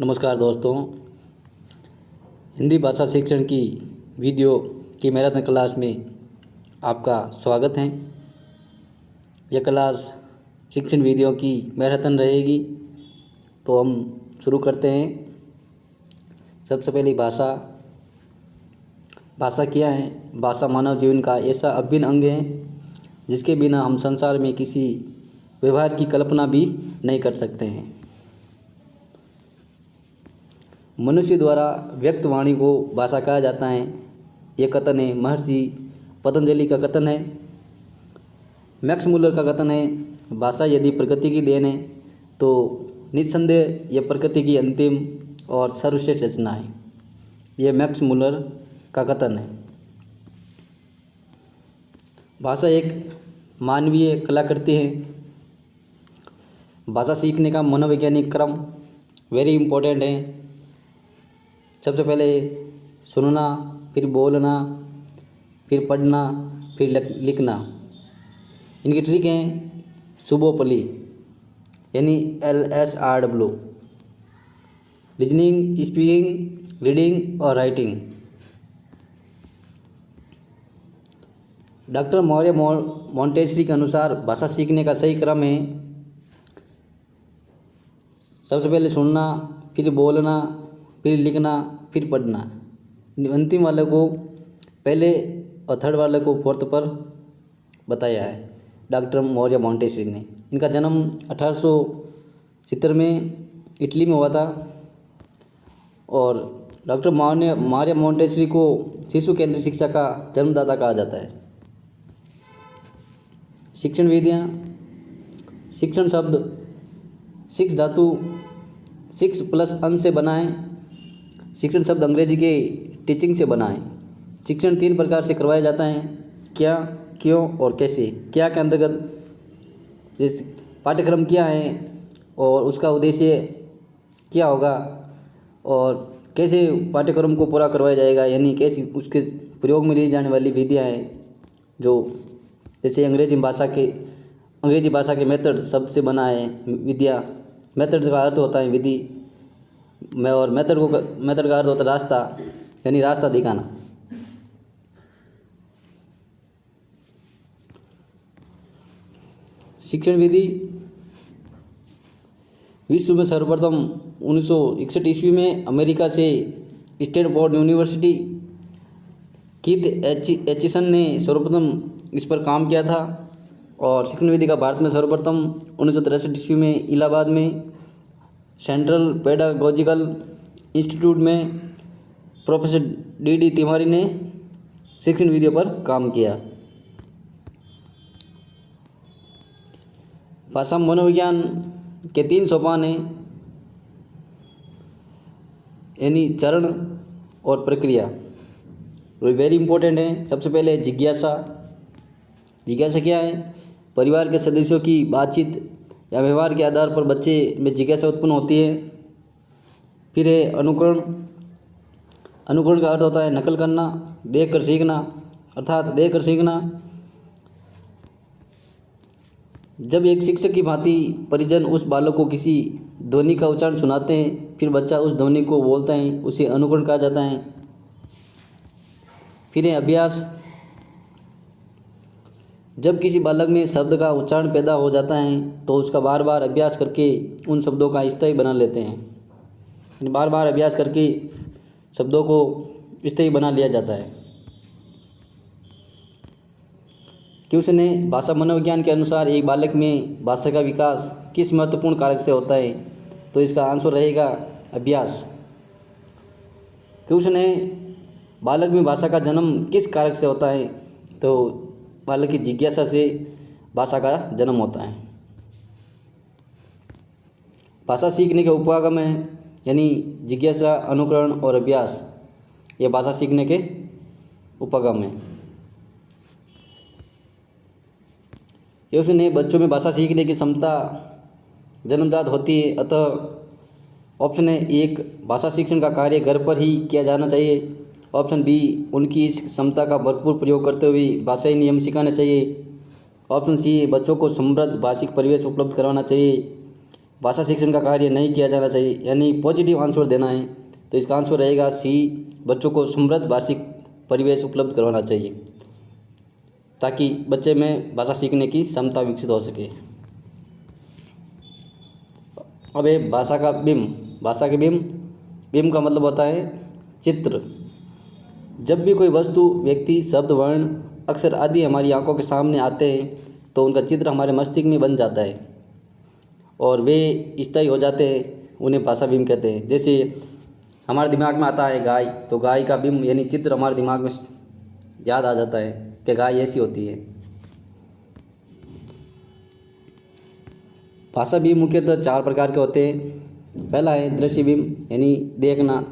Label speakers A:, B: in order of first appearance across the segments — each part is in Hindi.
A: नमस्कार दोस्तों, हिंदी भाषा शिक्षण की वीडियो की मैराथन क्लास में आपका स्वागत है। यह क्लास शिक्षण वीडियो की मैराथन रहेगी, तो हम शुरू करते हैं। सबसे पहले भाषा क्या है। भाषा मानव जीवन का ऐसा अभिन्न अंग है जिसके बिना हम संसार में किसी व्यवहार की कल्पना भी नहीं कर सकते हैं। मनुष्य द्वारा व्यक्त वाणी को भाषा कहा जाता है। यह कथन है महर्षि पतंजलि का कथन है। मैक्स मुलर का कथन है, भाषा यदि प्रकृति की देन है तो निस्संदेह यह प्रकृति की अंतिम और सर्वश्रेष्ठ रचना है। यह मैक्स मुलर का कथन है। भाषा एक मानवीय कलाकृति है। भाषा सीखने का मनोवैज्ञानिक क्रम वेरी इम्पोर्टेंट है। सबसे पहले सुनना, फिर बोलना, फिर पढ़ना, फिर लिखना। इनकी ट्रिक हैं सुबोपली यानी LSRW, लिजनिंग, स्पीकिंग, रीडिंग और राइटिंग। डॉक्टर मौर्य मोंटेसरी के अनुसार भाषा सीखने का सही क्रम है सबसे पहले सुनना, फिर बोलना, फिर लिखना, फिर पढ़ना। अंतिम वाले को पहले और थर्ड वाले को फोर्थ पर बताया है डॉक्टर मौर्य मोंटेसरी ने। इनका जन्म 1870 में इटली में हुआ था और डॉक्टर मौर्य मोंटेसरी को शिशु केंद्रित शिक्षा का जन्मदाता कहा जाता है। शिक्षण विधियाँ। शिक्षण शब्द शिक्ष धातु 6 प्लस अन से बना है। शिक्षण शब्द अंग्रेजी के टीचिंग से बना है। शिक्षण 3 प्रकार से करवाया जाता है, क्या, क्यों और कैसे। क्या के अंतर्गत जिस पाठ्यक्रम क्या है और उसका उद्देश्य क्या होगा और कैसे पाठ्यक्रम को पूरा करवाया जाएगा, यानी कैसे उसके प्रयोग में ली जाने वाली विधियाँ हैं। जो जैसे अंग्रेजी भाषा के मेथड शब्द से बना है विद्या। मेथड का अर्थ होता है विधि और मेथड का अर्थ होता है रास्ता, यानी रास्ता दिखाना। शिक्षण विधि विश्व में सर्वप्रथम 1961 ईस्वी में अमेरिका से स्टैनफोर्ड यूनिवर्सिटी कीथ एचिसन ने सर्वप्रथम इस पर काम किया था। और शिक्षण विधि का भारत में सर्वप्रथम 1963 ईस्वी में इलाहाबाद में सेंट्रल पेडागोजिकल इंस्टीट्यूट में प्रोफेसर D.D. तिवारी ने शिक्षण विधियों पर काम किया। भाषा मनोविज्ञान के 3 सोपान हैं, यानी चरण और प्रक्रिया, वो वेरी इंपॉर्टेंट है। सबसे पहले जिज्ञासा। जिज्ञासा क्या है? परिवार के सदस्यों की बातचीत या व्यवहार के आधार पर बच्चे में जिज्ञासा उत्पन्न होती है। फिर है अनुकरण। अनुकरण का अर्थ होता है नकल करना, देखकर सीखना, अर्थात देखकर सीखना। जब एक शिक्षक की भांति परिजन उस बालक को किसी ध्वनि का उच्चारण सुनाते हैं, फिर बच्चा उस ध्वनि को बोलता है, उसे अनुकरण कहा जाता है। फिर है अभ्यास। जब किसी बालक में शब्द का उच्चारण पैदा हो जाता है तो उसका बार बार अभ्यास करके उन शब्दों का स्थायी बना लेते हैं। बार बार अभ्यास करके शब्दों को स्थायी बना लिया जाता है। क्वेश्चन है भाषा मनोविज्ञान के अनुसार एक बालक में भाषा का विकास किस महत्वपूर्ण कारक से होता है? तो इसका आंसर रहेगा अभ्यास। क्वेश्चन है बालक में भाषा का जन्म किस कारक से होता है? तो बालक की जिज्ञासा से भाषा का जन्म होता है। भाषा सीखने के उपागम है, यानी जिज्ञासा, अनुकरण और अभ्यास, ये भाषा सीखने के उपागम है। क्वेश्चन है बच्चों में भाषा सीखने की क्षमता जन्मजात होती है, अतः ऑप्शन है 1 भाषा शिक्षण का कार्य घर पर ही किया जाना चाहिए। ऑप्शन बी उनकी इस क्षमता का भरपूर प्रयोग करते हुए भाषाई नियम सिखाने चाहिए। ऑप्शन सी बच्चों को समृद्ध भाषिक परिवेश उपलब्ध करवाना चाहिए। भाषा शिक्षण का कार्य नहीं किया जाना चाहिए, यानी पॉजिटिव आंसर देना है। तो इसका आंसर रहेगा सी, बच्चों को समृद्ध भाषिक परिवेश उपलब्ध करवाना चाहिए ताकि बच्चे में भाषा सीखने की क्षमता विकसित हो सके। अब है भाषा का बिंब। भाषा के बिंब, बिंब का मतलब होता है चित्र। जब भी कोई वस्तु, व्यक्ति, शब्द, वर्ण, अक्षर आदि हमारी आंखों के सामने आते हैं तो उनका चित्र हमारे मस्तिष्क में बन जाता है और वे स्थायी हो जाते हैं, उन्हें भाषा बिंब कहते हैं। जैसे हमारे दिमाग में आता है गाय, तो गाय का बिंब यानी चित्र हमारे दिमाग में याद आ जाता है कि गाय ऐसी होती है। भाषा बिंब मुख्यतः 4 प्रकार के होते हैं। पहला है दृश्य बिंब, यानी देखना।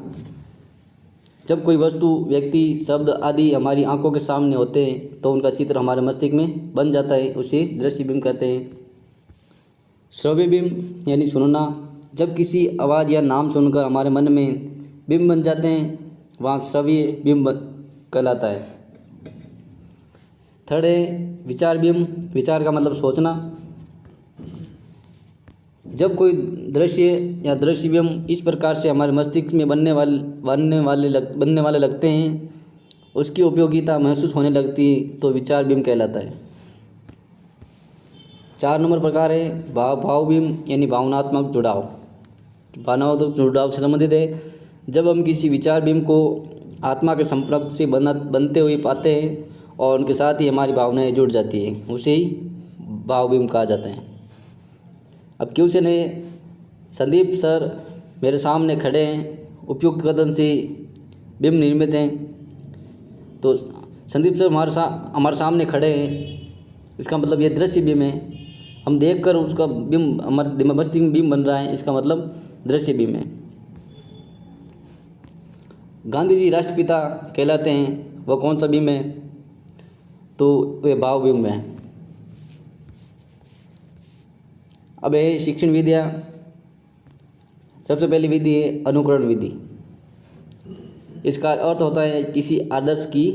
A: जब कोई वस्तु, व्यक्ति, शब्द आदि हमारी आंखों के सामने होते हैं तो उनका चित्र हमारे मस्तिष्क में बन जाता है, उसे दृश्य बिंब कहते हैं। श्रव्य बिंब यानी सुनना। जब किसी आवाज़ या नाम सुनकर हमारे मन में बिंब बन जाते हैं वहाँ श्रव्य बिंब कहलाता है। थर्ड है विचार बिंब। विचार का मतलब सोचना। जब कोई दृश्य या दृश्य बिंब इस प्रकार से हमारे मस्तिष्क में बनने वाले लगते हैं, उसकी उपयोगिता महसूस होने लगती है तो विचार बिंब कहलाता है। 4 नंबर प्रकार है भाव बिंब, यानी भावनात्मक जुड़ाव। भावनात्मक जुड़ाव से संबंधित है। जब हम किसी विचार बिंब को आत्मा के संपर्क से बनते हुए पाते हैं और उनके साथ ही हमारी भावनाएं जुड़ जाती हैं, उसे ही भाव बिंब कहा जाता है। अब क्वेश्चन है, संदीप सर मेरे सामने खड़े हैं, उपयुक्त कथन से बिंब निर्मित हैं। तो संदीप सर हमारे सामने खड़े हैं, इसका मतलब ये दृश्य बिंब है। हम देखकर उसका बिंब हमारे मस्तिष्क में बिंब बन रहा है, इसका मतलब दृश्य बिंब है। गांधी जी राष्ट्रपिता कहलाते हैं, वह कौन सा बिंब है? तो वे भाव बिंब है। अब है शिक्षण विधियाँ। सबसे पहली विधि है अनुकरण विधि। इसका अर्थ होता है किसी आदर्श की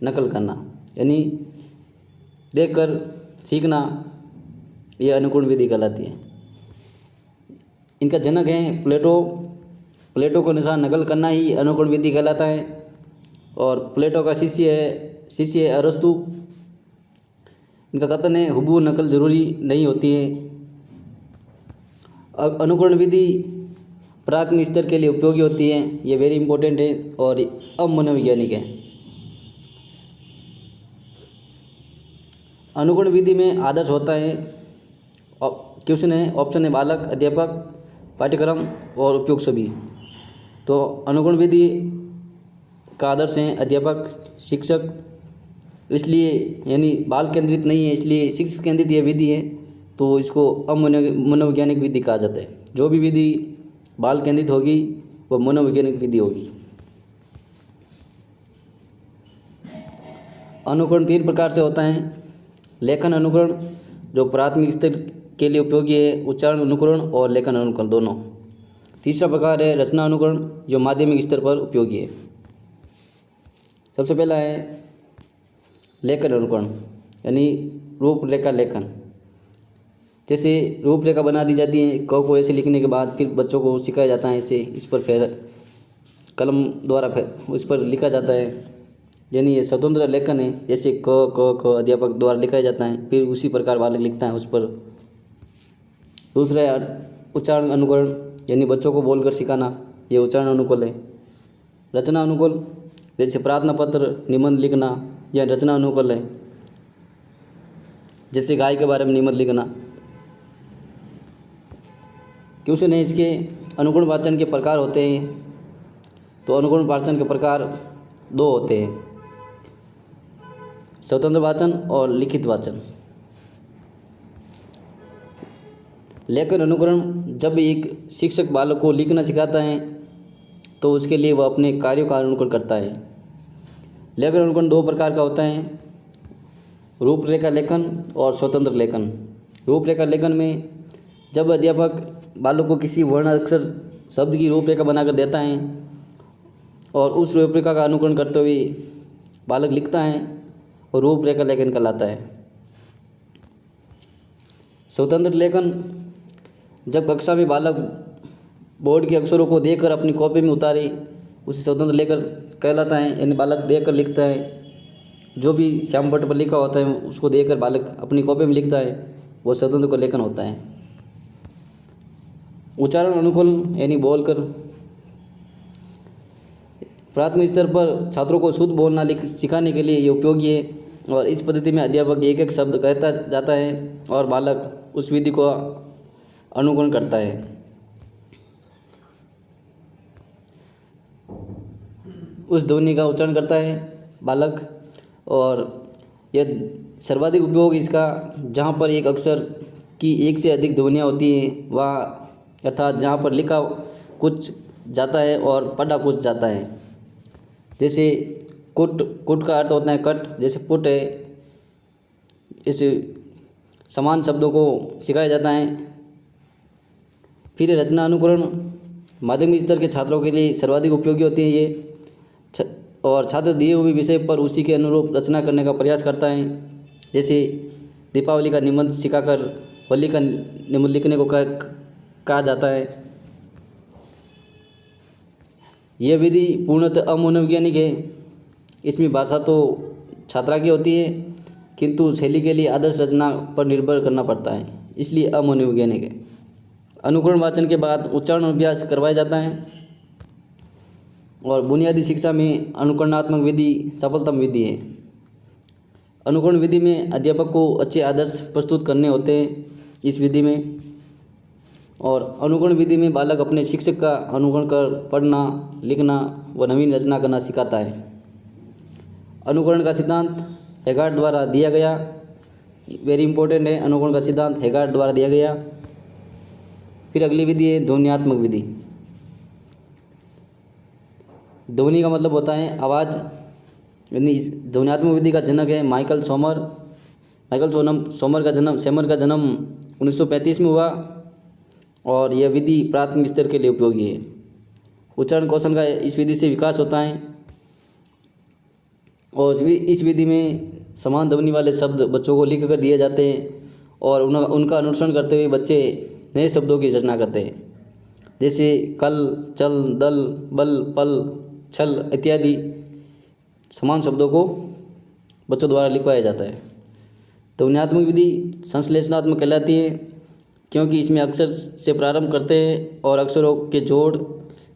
A: नकल करना, यानी देखकर सीखना, यह अनुकरण विधि कहलाती है। इनका जनक है प्लेटो। प्लेटो को अनुसार नकल करना ही अनुकरण विधि कहलाता है। और प्लेटो का शिष्य है अरस्तु। इनका कथन है हुबहू नकल जरूरी नहीं होती है। अनुकरण विधि प्राथमिक स्तर के लिए उपयोगी होती है, ये वेरी इंपॉर्टेंट है और अमनोवैज्ञानिक है। अनुकरण विधि में आदर्श होता है। क्वेश्चन है, ऑप्शन है बालक, अध्यापक, पाठ्यक्रम और उपयुक्त सभी। तो अनुकरण विधि का आदर्श हैं अध्यापक, शिक्षक, इसलिए यानी बाल केंद्रित नहीं है, इसलिए शिक्षक केंद्रित यह विधि है, तो इसको मनोवैज्ञानिक विधि कहा जाता है। जो भी विधि बाल केंद्रित होगी वह मनोवैज्ञानिक विधि होगी। अनुकरण 3 प्रकार से होता है। लेखन अनुकरण जो प्राथमिक स्तर के लिए उपयोगी है, उच्चारण अनुकरण और लेखन अनुकरण दोनों। तीसरा प्रकार है रचना अनुकरण जो माध्यमिक स्तर पर उपयोगी है। सबसे पहला है लेखन अनुकरण, यानी रूपरेखा लेखन। जैसे रूपरेखा बना दी जाती है, क को ऐसे लिखने के बाद फिर बच्चों को सिखाया जाता है ऐसे, इस पर फिर कलम द्वारा फिर उस पर लिखा जाता है, यानी ये स्वतंत्र लेखन है। जैसे क अध्यापक द्वारा लिखा जाता है, फिर उसी प्रकार बालक लिखता है उस पर। दूसरा है उच्चारण अनुकरण, यानी बच्चों को बोलकर सिखाना, ये उच्चारण अनुकूल है। रचना अनुकूल जैसे प्रार्थना पत्र, निबंध लिखना, यह रचना अनुकूल है। जैसे गाय के बारे में निबंध लिखना। क्वेश्चन है इसके, अनुकरण वाचन के प्रकार होते हैं। तो अनुकरण वाचन के प्रकार 2 होते हैं, स्वतंत्र वाचन और लिखित वाचन। लेखन अनुकरण जब एक शिक्षक बालक को लिखना सिखाता है तो उसके लिए वह अपने कार्यों का अनुकरण करता है। लेखन अनुकरण 2 प्रकार का होता है, रूपरेखा लेखन और स्वतंत्र लेखन। रूपरेखा लेखन में जब अध्यापक बालक को किसी वर्ण, अक्षर, शब्द की रूपरेखा बनाकर देता है और उस रूपरेखा का अनुकरण करते हुए बालक लिखता है और रूपरेखा लेखन कहलाता है। स्वतंत्र लेखन जब कक्षा में बालक बोर्ड के अक्षरों को देखकर अपनी कॉपी में उतारे उसे स्वतंत्र लेकर कहलाता है, यानी बालक देखकर लिखता है। जो भी श्याम पट्ट पर लिखा होता है उसको देखकर बालक अपनी कॉपी में लिखता है, वो स्वतंत्र को लेखन होता है। उच्चारण अनुकूल यानी बोलकर। प्राथमिक स्तर पर छात्रों को शुद्ध बोलना सिखाने के लिए ये उपयोगी है, और इस पद्धति में अध्यापक एक एक शब्द कहता जाता है और बालक उस विधि को अनुकरण करता है। उस ध्वनि का उच्चारण करता है बालक, और यह सर्वाधिक उपयोग इसका जहाँ पर एक अक्षर की एक से अधिक ध्वनियाँ होती हैं वह, अर्थात जहाँ पर लिखा कुछ जाता है और पढ़ा कुछ जाता है। जैसे कुट, कुट का अर्थ होता है कट, जैसे पुट है, इस समान शब्दों को सिखाया जाता है। फिर रचना अनुकरण माध्यमिक स्तर के छात्रों के लिए सर्वाधिक उपयोगी होती है ये, और छात्र दिए हुए विषय पर उसी के अनुरूप रचना करने का प्रयास करता है। जैसे दीपावली का निबंध सिखाकर होली का निबंध लिखने को कहा जाता है। यह विधि पूर्णतः अमनोवैज्ञानिक है। इसमें भाषा तो छात्रा की होती है, किंतु शैली के लिए आदर्श रचना पर निर्भर करना पड़ता है, इसलिए अमनोवैज्ञानिक है। अनुकरण वाचन के बाद उच्चारण अभ्यास करवाया जाता है, और बुनियादी शिक्षा में अनुकरणात्मक विधि सफलतम विधि है। अनुकरण विधि में अध्यापक को अच्छे आदर्श प्रस्तुत करने होते हैं इस विधि में, और अनुकरण विधि में बालक अपने शिक्षक का अनुकरण कर पढ़ना, लिखना व नवीन रचना करना सिखाता है। अनुकरण का सिद्धांत हेगार्ड द्वारा दिया गया, वेरी इंपॉर्टेंट है। अनुकरण का सिद्धांत हेगार्ड द्वारा दिया गया। फिर अगली विधि है ध्वन्यात्मक विधि। ध्वनि का मतलब होता है आवाज़, यानी ध्वन्यात्मक विधि का जनक है माइकल सोमर। सोमर का जन्म 1935 में हुआ, और यह विधि प्राथमिक स्तर के लिए उपयोगी है। उच्चारण कौशल का इस विधि से विकास होता है, और इस विधि में समान ध्वनि वाले शब्द बच्चों को लिख कर दिए जाते हैं, और उनका अनुसरण करते हुए बच्चे नए शब्दों की रचना करते हैं। जैसे कल, चल, दल, बल, पल, छल इत्यादि समान शब्दों को बच्चों द्वारा लिखवाया जाता है। ध्वन्यात्मक विधि संश्लेषणात्मक कहलाती है, क्योंकि इसमें अक्षर से प्रारंभ करते हैं और अक्षरों के जोड़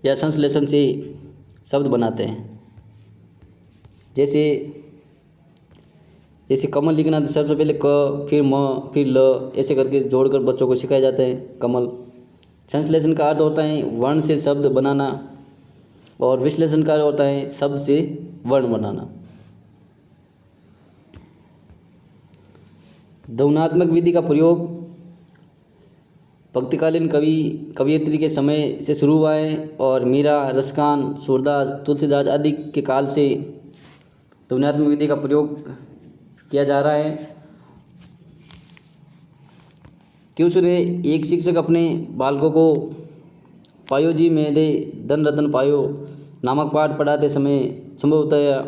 A: या संश्लेषण से शब्द बनाते हैं। जैसे कमल लिखना तो सबसे पहले क, फिर म, फिर ल, ऐसे करके जोड़कर बच्चों को सिखाया जाता है कमल। संश्लेषण का अर्थ होता है वर्ण से शब्द बनाना, और विश्लेषण का अर्थ होता है शब्द से वर्ण बनाना। ध्वन्यात्मक विधि का प्रयोग भक्तिकालीन कवियत्री के समय से शुरू हुआ है, और मीरा, रसखान, सूरदास, तुलसीदास आदि के काल से ध्वन्यात्मक विधि का प्रयोग किया जा रहा है। क्यों एक शिक्षक अपने बालकों को पायो जी मेरे धन रतन पायो नामक पाठ पढ़ाते समय संभवतः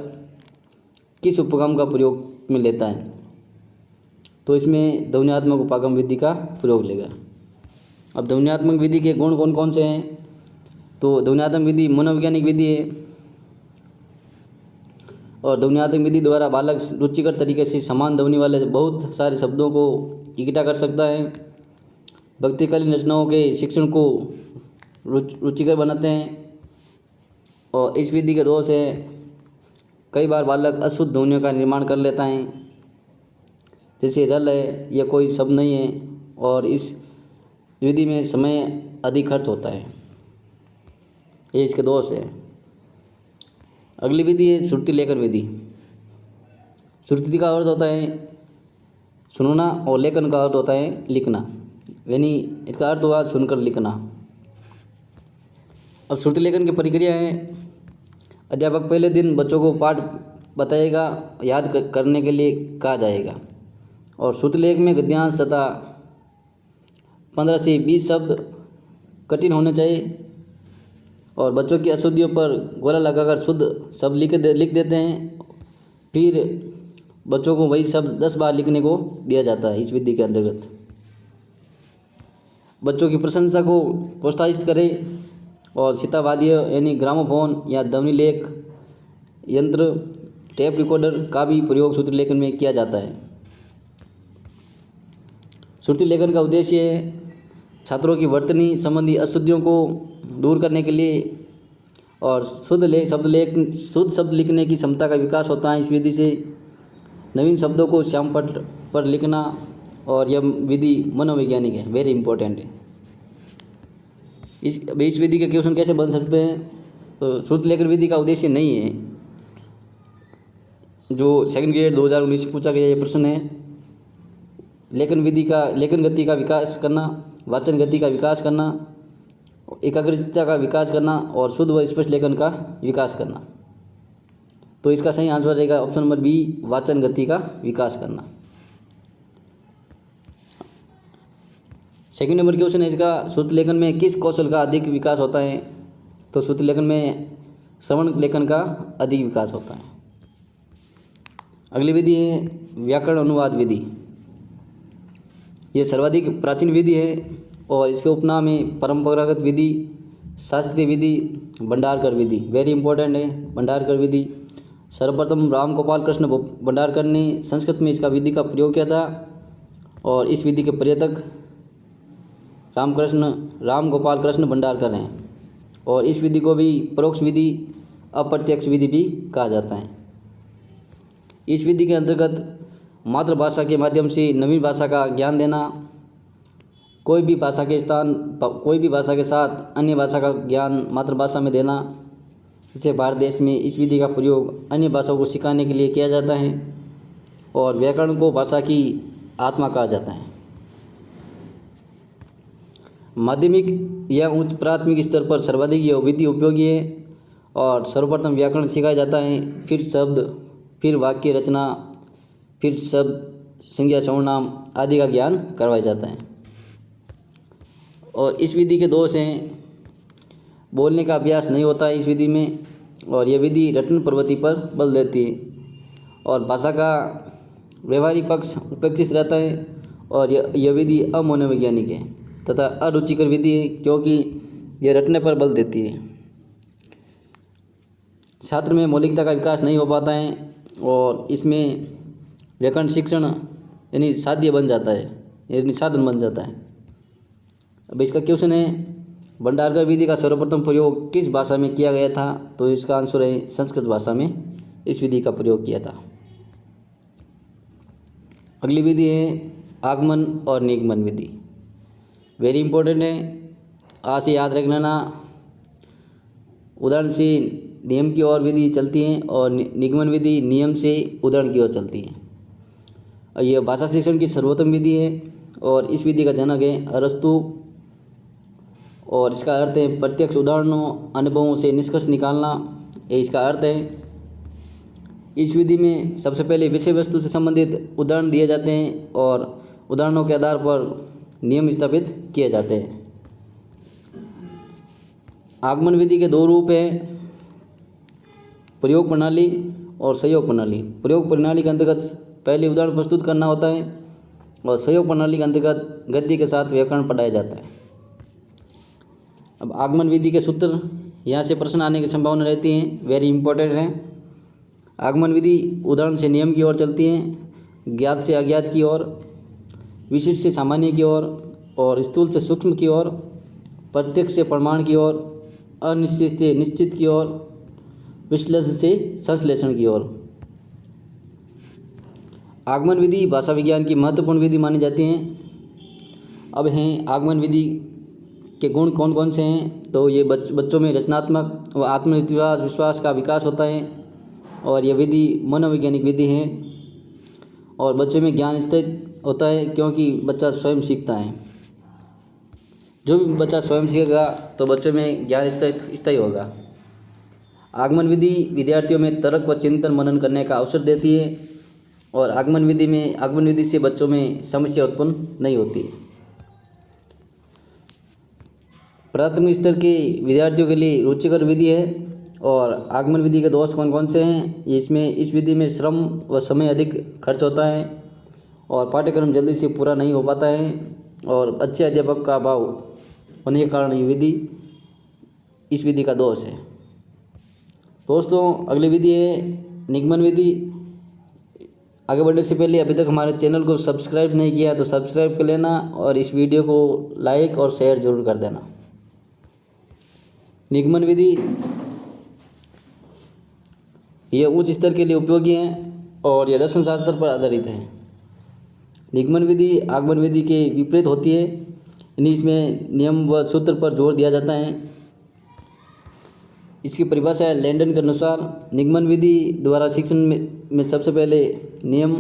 A: किस उपगम का प्रयोग में लेता है, तो इसमें ध्वन्यात्मक उपागम विधि का प्रयोग लेगा। अब ध्वन्यात्मक विधि के गुण कौन कौन से हैं, तो ध्वन्यात्मक विधि मनोवैज्ञानिक विधि है, और ध्वन्यात्मक विधि द्वारा बालक रुचिकर तरीके से समान ध्वनि वाले बहुत सारे शब्दों को इकट्ठा कर सकता है। भक्तिकालीन रचनाओं के शिक्षण को रुचिकर बनाते हैं, और इस विधि के दोष है कई बार बालक अशुद्ध ध्वनियों का निर्माण कर लेता है, जैसे रल है, यह कोई शब्द नहीं है, और इस विधि में समय अधिक खर्च होता है, ये इसके दोष है। अगली विधि है श्रुति लेखन विधि। श्रुति का अर्थ होता है सुनना, और लेखन का अर्थ होता है लिखना, यानी इसका अर्थ हुआ सुनकर लिखना। अब श्रुति लेखन की प्रक्रिया है, अध्यापक पहले दिन बच्चों को पाठ बताएगा, याद करने के लिए कहा जाएगा, और श्रुति लेख में गद्यांश तथा 15 से 20 शब्द कठिन होने चाहिए, और बच्चों की अशुद्धियों पर गोला लगाकर शुद्ध शब्द लिख देते हैं। फिर बच्चों को वही शब्द 10 बार लिखने को दिया जाता है इस विधि के अंतर्गत। बच्चों की प्रशंसा को प्रोत्साहित करें। और सीतावाद्य यानी ग्रामोफोन या ध्वनि लेख यंत्र, टेप रिकॉर्डर का भी प्रयोग श्रुति लेखन में किया जाता है। श्रुति लेखन का उद्देश्य है छात्रों की वर्तनी संबंधी अशुद्धियों को दूर करने के लिए और शुद्ध शब्द लिखने की क्षमता का विकास होता है। इस विधि से नवीन शब्दों को श्यामपट्ट पर लिखना, और यह विधि मनोवैज्ञानिक है, वेरी इंपॉर्टेंट है। इस विधि के क्वेश्चन कैसे बन सकते हैं? तो श्रुति लेखन विधि का उद्देश्य नहीं है, जो सेकंड ग्रेड 2019 पूछा गया ये प्रश्न है। लेखन गति का विकास करना, वाचन गति का विकास करना, एकाग्रता का विकास करना और शुद्ध व स्पष्ट लेखन का विकास करना। तो इसका सही आंसर रहेगा ऑप्शन नंबर बी, वाचन गति का विकास करना। सेकंड नंबर क्वेश्चन है इसका, श्रुति लेखन में किस कौशल का अधिक विकास होता है? तो श्रुति लेखन में श्रवण लेखन का अधिक विकास होता है। अगली विधि है व्याकरण अनुवाद विधि। यह सर्वाधिक प्राचीन विधि है और इसके उपनाम में परंपरागत विधि, शास्त्रीय विधि, भंडारकर विधि। वेरी इंपॉर्टेंट है भंडारकर विधि। सर्वप्रथम राम गोपाल कृष्ण भंडारकर ने संस्कृत में इसका विधि का प्रयोग किया था और इस विधि के प्रवर्तक राम गोपाल कृष्ण भंडारकर हैं। और इस विधि को भी परोक्ष विधि, अप्रत्यक्ष विधि भी कहा जाता है। इस विधि के अंतर्गत मातृभाषा के माध्यम से नवीन भाषा का ज्ञान देना, कोई भी भाषा के साथ अन्य भाषा का ज्ञान मातृभाषा में देना। इसे भारत देश में इस विधि का प्रयोग अन्य भाषाओं को सिखाने के लिए किया जाता है और व्याकरण को भाषा की आत्मा कहा जाता है। माध्यमिक या उच्च प्राथमिक स्तर पर सर्वाधिक यह विधि उपयोगी है और सर्वप्रथम व्याकरण सिखाया जाता है, फिर शब्द, फिर वाक्य रचना, फिर शब्द, संज्ञा, सर्वनाम आदि का ज्ञान करवाया जाता है। और इस विधि के दोष हैं, बोलने का अभ्यास नहीं होता है इस विधि में, और यह विधि रटन प्रवृत्ति पर बल देती है और भाषा का व्यवहारिक पक्ष उपेक्षित रहता है। और यह विधि अमनोवैज्ञानिक है तथा अरुचिकर विधि है क्योंकि यह रटने पर बल देती है। छात्र में मौलिकता का विकास नहीं हो पाता है और इसमें व्याकरण शिक्षण यानी साध्य बन जाता है, यानी साधन बन जाता है। अब इसका क्वेश्चन है भंडारकर विधि का सर्वप्रथम प्रयोग किस भाषा में किया गया था? तो इसका आंसर है संस्कृत भाषा में इस विधि का प्रयोग किया था। अगली विधि है आगमन और निगमन विधि। वेरी इंपॉर्टेंट है, आज से याद रख लेना। उदाहरण से नियम की ओर विधि चलती है और निगमन विधि नियम से उदाहरण की ओर चलती है। और यह भाषा शिक्षण की सर्वोत्तम विधि है और इस विधि का जनक है अरस्तु। और इसका अर्थ है प्रत्यक्ष उदाहरणों, अनुभवों से निष्कर्ष निकालना, ये इसका अर्थ है। इस विधि में सबसे पहले विषय वस्तु से संबंधित उदाहरण दिए जाते हैं और उदाहरणों के आधार पर नियम स्थापित किए जाते हैं। आगमन विधि के दो रूप हैं, प्रयोग प्रणाली और सहयोग प्रणाली। प्रयोग प्रणाली के अंतर्गत पहले उदाहरण प्रस्तुत करना होता है और सहयोग प्रणाली के अंतर्गत गद्य के साथ व्याकरण पढ़ाया जाता है। अब आगमन विधि के सूत्र, यहाँ से प्रश्न आने की संभावना रहती है, वेरी इंपॉर्टेंट है। आगमन विधि उदाहरण से नियम की ओर चलती है, ज्ञात से अज्ञात की ओर, विशिष्ट से सामान्य की ओर और स्थूल से सूक्ष्म की ओर, प्रत्यक्ष से प्रमाण की ओर, अनिश्चित से निश्चित की ओर, विश्लेषण से संश्लेषण की ओर। आगमन विधि भाषा विज्ञान की महत्वपूर्ण विधि मानी जाती है। अब हैं आगमन विधि के गुण कौन कौन से हैं? तो ये बच्चों में रचनात्मक व आत्मविश्वास का विकास होता है और यह विधि मनोवैज्ञानिक विधि है और बच्चे में ज्ञान स्थित होता है क्योंकि बच्चा स्वयं सीखता है। जो भी बच्चा स्वयं सीखेगा तो बच्चों में ज्ञान स्थायी होगा। आगमन विधि विद्यार्थियों में तर्क व चिंतन मनन करने का अवसर देती है और आगमन विधि से बच्चों में समस्या उत्पन्न नहीं होती है। प्राथमिक स्तर के विद्यार्थियों के लिए रुचिकर विधि है। और आगमन विधि के दोष कौन कौन से हैं? इस विधि में श्रम व समय अधिक खर्च होता है और पाठ्यक्रम जल्दी से पूरा नहीं हो पाता है और अच्छे अध्यापक का अभाव होने के कारण ये विधि, इस विधि का दोष है। दोस्तों अगली विधि है निगमन विधि। आगे बढ़ने से पहले अभी तक हमारे चैनल को सब्सक्राइब नहीं किया तो सब्सक्राइब कर लेना और इस वीडियो को लाइक और शेयर जरूर कर देना। निगमन विधि ये उच्च स्तर के लिए उपयोगी है और यह रसायन शास्त्र पर आधारित है। निगमन विधि आगमन विधि के विपरीत होती है, यानी इसमें नियम व सूत्र पर जोर दिया जाता है। इसकी परिभाषा है लैंडन के अनुसार, निगमन विधि द्वारा शिक्षण में सबसे पहले नियम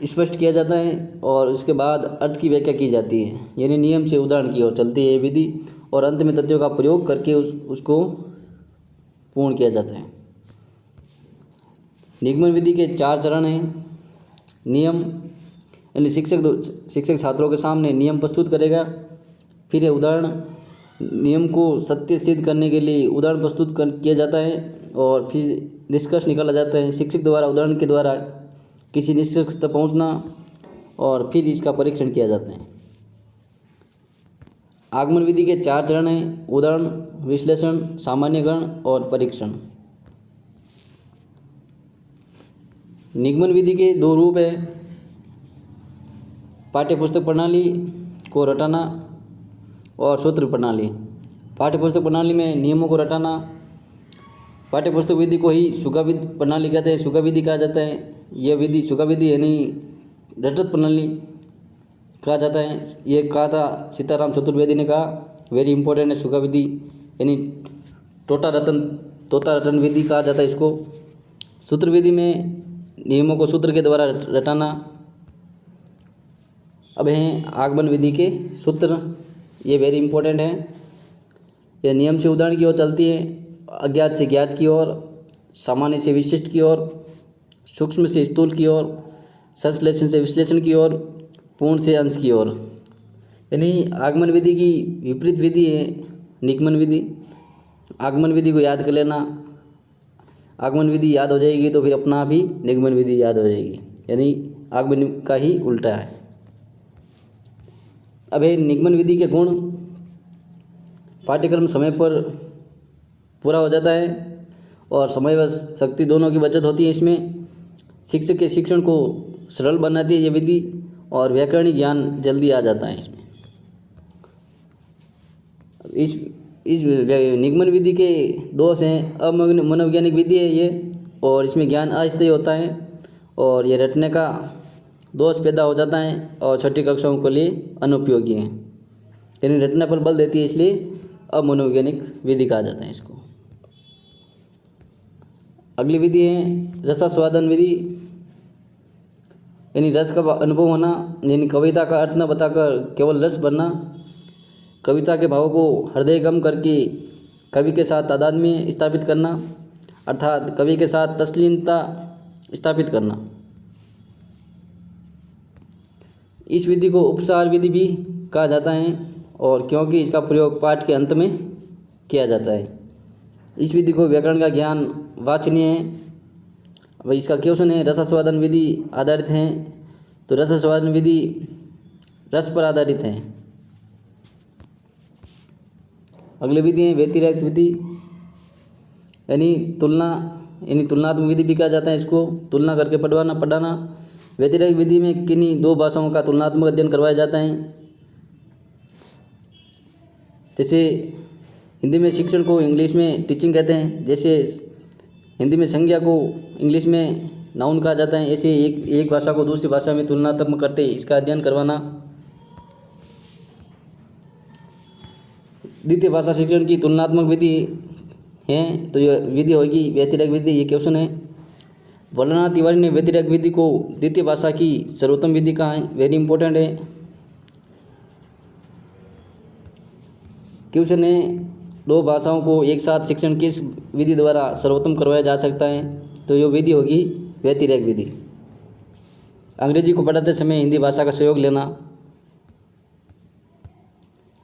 A: स्पष्ट किया जाता है और उसके बाद अर्थ की व्याख्या की जाती है, यानी नियम से उदाहरण की ओर चलती है विधि और अंत में तथ्यों का प्रयोग करके उसको पूर्ण किया जाता है। निगमन विधि के 4 चरण हैं। नियम, यानी शिक्षक छात्रों के सामने नियम प्रस्तुत करेगा। फिर है उदाहरण, नियम को सत्य सिद्ध करने के लिए उदाहरण प्रस्तुत किया जाता है और फिर निष्कर्ष निकाला जाता है। शिक्षक द्वारा उदाहरण के द्वारा किसी निष्कर्ष तक पहुंचना और फिर इसका परीक्षण किया जाता है। आगमन विधि के 4 चरण हैं, उदाहरण, विश्लेषण, सामान्यकरण और परीक्षण। निगमन विधि के 2 रूप हैं, पाठ्यपुस्तक प्रणाली को रटाना और सूत्र प्रणाली। पाठ्यपुस्तक प्रणाली में नियमों को रटाना, पाठ्यपुस्तक विधि को ही सुखाविधि प्रणाली कहते हैं, सुखाविधि कहा जाता है। यह विधि सुखाविधि यानी रटत प्रणाली कहा जाता है। ये कहा था सीताराम चतुर्वेदी ने कहा, वेरी इंपॉर्टेंट है सुखाविधि, यानी तोता रटन विधि कहा जाता है इसको। सूत्र विधि में नियमों को सूत्र के द्वारा रटाना। अब हैं आगमन विधि के सूत्र, ये वेरी इंपॉर्टेंट है। यह नियम से उदाहरण की ओर चलती है, अज्ञात से ज्ञात की ओर, सामान्य से विशिष्ट की ओर, सूक्ष्म से स्थूल की ओर, संश्लेषण से विश्लेषण की ओर, पूर्ण से अंश की ओर। यानी आगमन विधि की विपरीत विधि है निगमन विधि। आगमन विधि को याद कर लेना, आगमन विधि याद हो जाएगी तो फिर अपना भी निगमन विधि याद हो जाएगी, यानी आगमन का ही उल्टा है। अब है निगमन विधि के गुण। पाठ्यक्रम समय पर पूरा हो जाता है और समय व शक्ति दोनों की बचत होती है इसमें। शिक्षक के शिक्षण को सरल बनाती है ये विधि और व्याकरणिक ज्ञान जल्दी आ जाता है इसमें। इस निगमन विधि के दोष हैं, अमनोवैज्ञानिक विधि है ये और इसमें ज्ञान अस्थायी होता है और ये रटने का दोष पैदा हो जाता है और छोटी कक्षाओं के लिए अनुपयोगी है, यानी रटने पर बल देती है, इसलिए अमनोवैज्ञानिक विधि कहा जाता है इसको। अगली विधि है रसास्वादन विधि, यानी रस का अनुभव होना, यानी कविता का अर्थ न बताकर केवल रस बनना, कविता के भावों को हृदयगम करके कवि के साथ तादाद में स्थापित करना, अर्थात कवि के साथ तस्लीनता स्थापित करना। इस विधि को उपसार विधि भी कहा जाता है और क्योंकि इसका प्रयोग पाठ के अंत में किया जाता है। इस विधि को व्याकरण का ज्ञान वांछनीय है। अब इसका क्वेश्चन है रसास्वादन विधि आधारित है, तो रसास्वादन विधि रस पर आधारित है। अगली विधि है व्यतिरेक विधि, यानी तुलनात्मक विधि भी कहा जाता है इसको, तुलना करके पढ़ाना। व्यतिरेक विधि में किन्हीं 2 भाषाओं का तुलनात्मक अध्ययन करवाया जाता है। जैसे हिंदी में शिक्षण को इंग्लिश में टीचिंग कहते हैं, जैसे हिंदी में संज्ञा को इंग्लिश में नाउन कहा जाता है, ऐसे एक भाषा को दूसरी भाषा में तुलनात्मक करते इसका अध्ययन करवाना। द्वितीय भाषा शिक्षण की तुलनात्मक विधि है, तो यह विधि होगी व्यतिरेक विधि। ये क्वेश्चन है। भोलानाथ तिवारी ने व्यतिरेक विधि को द्वितीय भाषा की सर्वोत्तम विधि कहा है, वेरी इंपॉर्टेंट है। क्वेश्चन है 2 भाषाओं को एक साथ शिक्षण किस विधि द्वारा सर्वोत्तम करवाया जा सकता है, तो ये विधि होगी व्यतिरेक विधि। अंग्रेजी को पढ़ाते समय हिंदी भाषा का सहयोग लेना।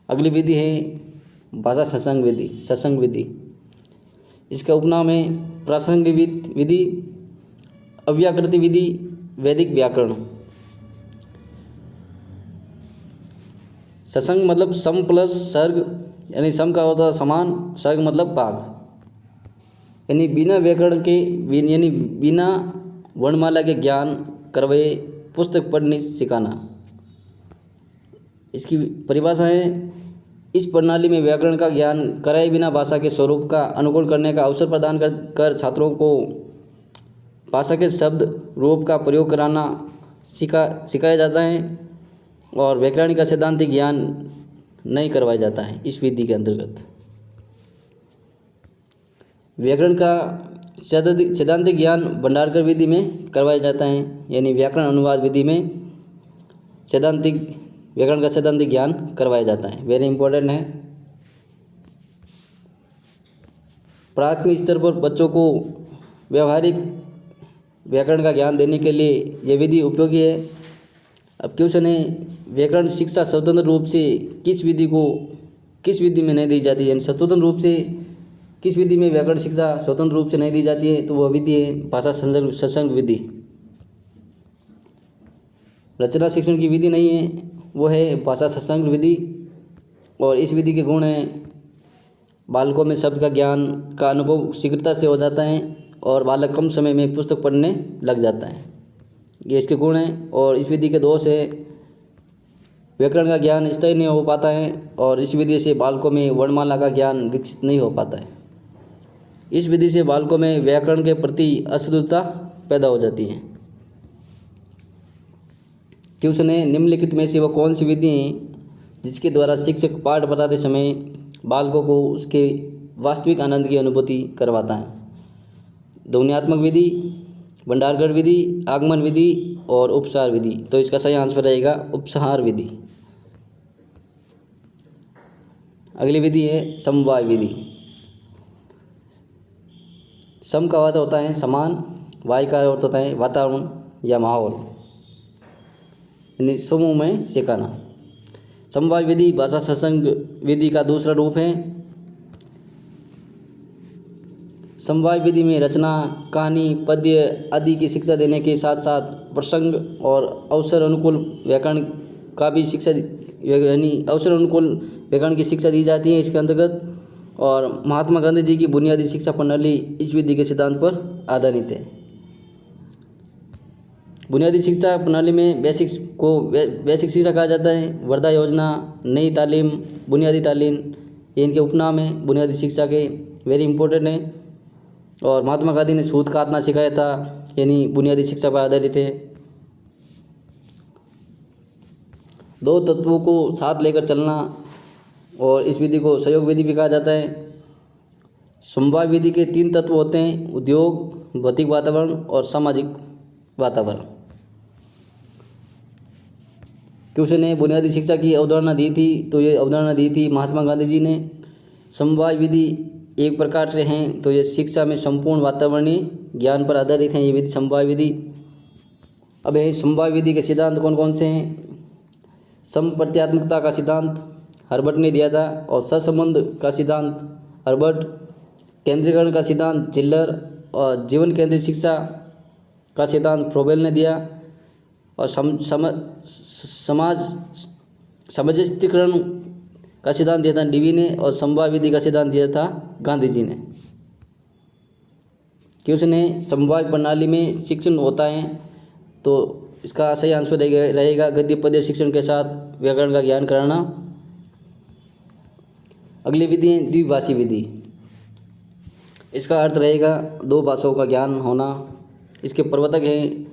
A: अगली विधि है भाषा सत्संग विधि। इसका उपनाम है प्रासंगिक विधि, अव्याकृति विधि, वैदिक व्याकरण। ससंग मतलब सम प्लस सर्ग, यानी सम का होता है समान, सर्ग मतलब भाग, यानी बिना व्याकरण के यानी बिना वर्णमाला के ज्ञान करवाए पुस्तक पढ़नी सिखाना। इसकी परिभाषा है, इस प्रणाली में व्याकरण का ज्ञान कराए बिना भाषा के स्वरूप का अनुकूल करने का अवसर प्रदान कर छात्रों को भाषा के शब्द रूप का प्रयोग कराना सिखाया जाता है और व्याकरणिक का सिद्धांतिक ज्ञान नहीं करवाया जाता है। इस विधि के अंतर्गत व्याकरण का सैद्धांतिक ज्ञान भंडारकर विधि में करवाया जाता है, यानी व्याकरण अनुवाद विधि में व्याकरण का सैद्धांतिक ज्ञान करवाया जाता है। वेरी इंपॉर्टेंट है। प्राथमिक स्तर पर बच्चों को व्यवहारिक व्याकरण का ज्ञान देने के लिए यह विधि उपयोगी है। अब क्वेश्चन है, व्याकरण शिक्षा स्वतंत्र रूप से किस विधि में नहीं दी जाती है, यानी स्वतंत्र रूप से किस विधि में व्याकरण शिक्षा स्वतंत्र रूप से नहीं दी जाती है, तो वह विधि है भाषा सत्संग विधि। रचना शिक्षण की विधि नहीं है, वो है भाषा सत्संग विधि। और इस विधि के गुण हैं, बालकों में शब्द का ज्ञान का अनुभव शीघ्रता से हो जाता है और बालक कम समय में पुस्तक पढ़ने लग जाता है, ये इसके गुण हैं। और इस विधि के दोष है, व्याकरण का ज्ञान स्थायी नहीं हो पाता है और इस विधि से बालकों में वर्णमाला का ज्ञान विकसित नहीं हो पाता है। इस विधि से बालकों में व्याकरण के प्रति असुरता पैदा हो जाती है। क्वेश्चन है, निम्नलिखित में से वह कौन सी विधि है जिसके द्वारा शिक्षक पाठ बताते समय बालकों को उसके वास्तविक आनंद की अनुभूति करवाता है? ध्वन्यात्मक विधि, भंडारकर विधि, आगमन विधि और उपसार विधि। तो इसका सही आंसर रहेगा उपसार विधि। अगली विधि है समवाय विधि। सम का अर्थ होता है समान, वाय का अर्थ होता है वातावरण या माहौल, यानी समूह में सिखाना। समवाय विधि भाषा सत्संग विधि का दूसरा रूप है। समवाय विधि में रचना, कहानी, पद्य आदि की शिक्षा देने के साथ साथ प्रसंग और अवसर अनुकूल व्याकरण का भी शिक्षा, यानी अवसर अनुकूल व्याकरण की शिक्षा दी जाती है इसके अंतर्गत। और महात्मा गांधी जी की बुनियादी शिक्षा प्रणाली इस विधि के सिद्धांत पर आधारित है। बुनियादी शिक्षा प्रणाली में बेसिक शिक्षा कहा जाता है। वर्धा योजना, नई तालीम, बुनियादी तालीम, ये इनके उपनाम हैं बुनियादी शिक्षा के। वेरी इंपॉर्टेंट है। और महात्मा गांधी ने सूत काटना सिखाया था, यानी बुनियादी शिक्षा पर आधारित है। दो तत्वों को साथ लेकर चलना, और इस विधि को सहयोग विधि भी कहा जाता है। समवाय विधि के 3 तत्व होते हैं, उद्योग, भौतिक वातावरण और सामाजिक वातावरण। क्वेश्चन है, बुनियादी शिक्षा की अवधारणा दी थी, तो ये अवधारणा दी थी महात्मा गांधी जी ने। समवाय विधि एक प्रकार से हैं, तो ये शिक्षा में संपूर्ण वातावरणीय ज्ञान पर आधारित हैं, ये विधि समवाय विधि। अब है समवाय विधि के सिद्धांत कौन कौन से हैं? समप्रत्यात्मकता का सिद्धांत हर्बर्ट ने दिया था, और सहसंबंध का सिद्धांत हर्बर्ट, केंद्रीकरण का सिद्धांत जिल्लर, और जीवन केंद्रित शिक्षा का सिद्धांत फ्रोबेल ने दिया, और समाजीकरण का सिद्धांत दिया था डीवी ने, और समवाय विधि का सिद्धांत दिया था गांधी जी ने। क्वेश्चन है, समवाय प्रणाली में शिक्षण होता है, तो इसका सही आंसर रहेगा गद्य पद्य शिक्षण के साथ व्याकरण का ज्ञान कराना। अगली विधि है द्विभाषी विधि। इसका अर्थ रहेगा 2 भाषाओं का ज्ञान होना। इसके प्रवर्तक हैं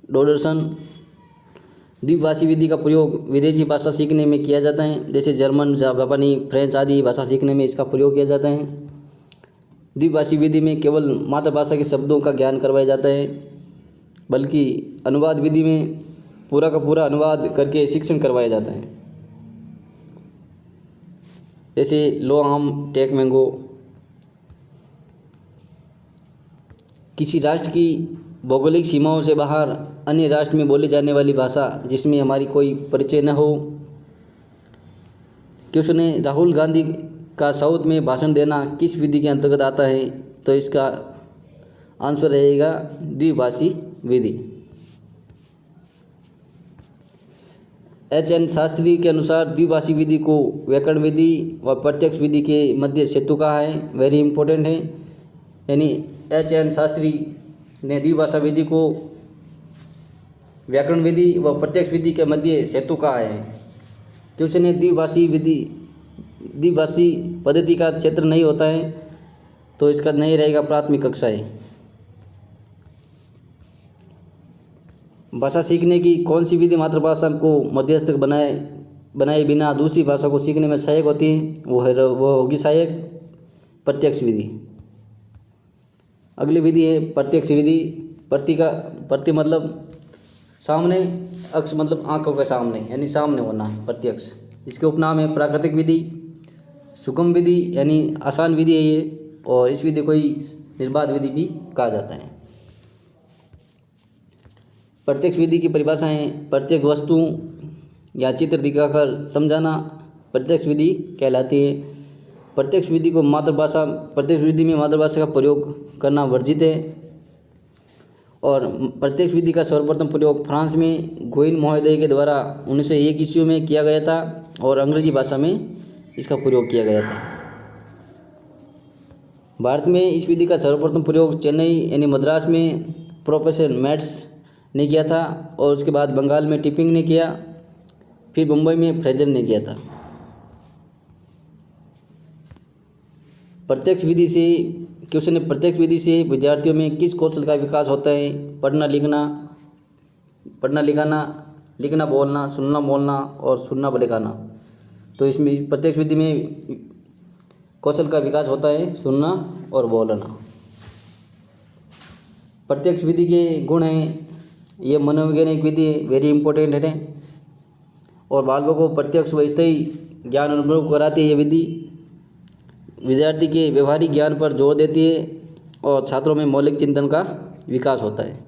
A: डॉडरसन। द्विभाषी विधि का प्रयोग विदेशी भाषा सीखने में किया जाता है, जैसे जर्मन, जापानी, फ्रेंच आदि भाषा सीखने में इसका प्रयोग किया जाता है। द्विभाषी विधि में केवल मातृभाषा के शब्दों का ज्ञान करवाया जाता है, बल्कि अनुवाद विधि में पूरा का पूरा अनुवाद करके शिक्षण करवाया जाता है, जैसे लो आम टेक मैंगो। किसी राष्ट्र की भौगोलिक सीमाओं से बाहर अन्य राष्ट्र में बोली जाने वाली भाषा जिसमें हमारी कोई परिचय न हो। क्वेश्चन है, राहुल गांधी का साउथ में भाषण देना किस विधि के अंतर्गत आता है? तो इसका आंसर रहेगा द्विभाषी विधि। HN शास्त्री के अनुसार द्विभाषी विधि को व्याकरण विधि व प्रत्यक्ष विधि के मध्य सेतु कहा है। वेरी इंपॉर्टेंट है। यानी HN शास्त्री ने द्विभाषा विधि को व्याकरण विधि व प्रत्यक्ष विधि के मध्य सेतु कहा है। क्वेश्चन है द्विभाषी पद्धति का क्षेत्र नहीं होता है, तो इसका नहीं रहेगा प्राथमिक कक्षाएं। भाषा सीखने की कौन सी विधि मातृभाषा को मध्यस्थ बनाए बिना दूसरी भाषा को सीखने में सहायक होती है? वो होगी सहायक प्रत्यक्ष विधि। अगली विधि है प्रत्यक्ष विधि। प्रति मतलब सामने, अक्ष मतलब आंखों के सामने, यानी सामने होना है प्रत्यक्ष। इसके उपनाम है प्राकृतिक विधि, सुगम विधि यानी आसान विधि है ये, और इस विधि को ही निर्बाध विधि भी कहा जाता है। प्रत्यक्ष विधि की परिभाषाएं: प्रत्येक वस्तु या चित्र दिखाकर समझाना प्रत्यक्ष विधि कहलाती है। प्रत्यक्ष विधि में मातृभाषा का प्रयोग करना वर्जित है। और प्रत्यक्ष विधि का सर्वप्रथम प्रयोग फ्रांस में गोइन महोदय के द्वारा 1901 ईस्वी में किया गया था, और अंग्रेजी भाषा में इसका प्रयोग किया गया था। भारत में इस विधि का सर्वप्रथम प्रयोग चेन्नई यानी मद्रास में प्रोफेसर मैट्स ने किया था, और उसके बाद बंगाल में टिपिंग ने किया, फिर मुंबई में फ्रेजर ने किया था। प्रत्यक्ष विधि से क्वेश्चन है, प्रत्यक्ष विधि से विद्यार्थियों में किस कौशल का विकास होता है? पढ़ना लिखना, लिखना बोलना, सुनना बोलना और सुनना लिखाना। तो इसमें प्रत्यक्ष विधि में कौशल का विकास होता है सुनना और बोलना। प्रत्यक्ष विधि के गुण हैं, ये मनोवैज्ञानिक विधि है, वेरी इंपॉर्टेंट है, और बालकों को प्रत्यक्ष व स्थायी ज्ञान अनुभव कराती है। ये विधि विद्यार्थी के व्यवहारिक ज्ञान पर जोर देती है, और छात्रों में मौलिक चिंतन का विकास होता है।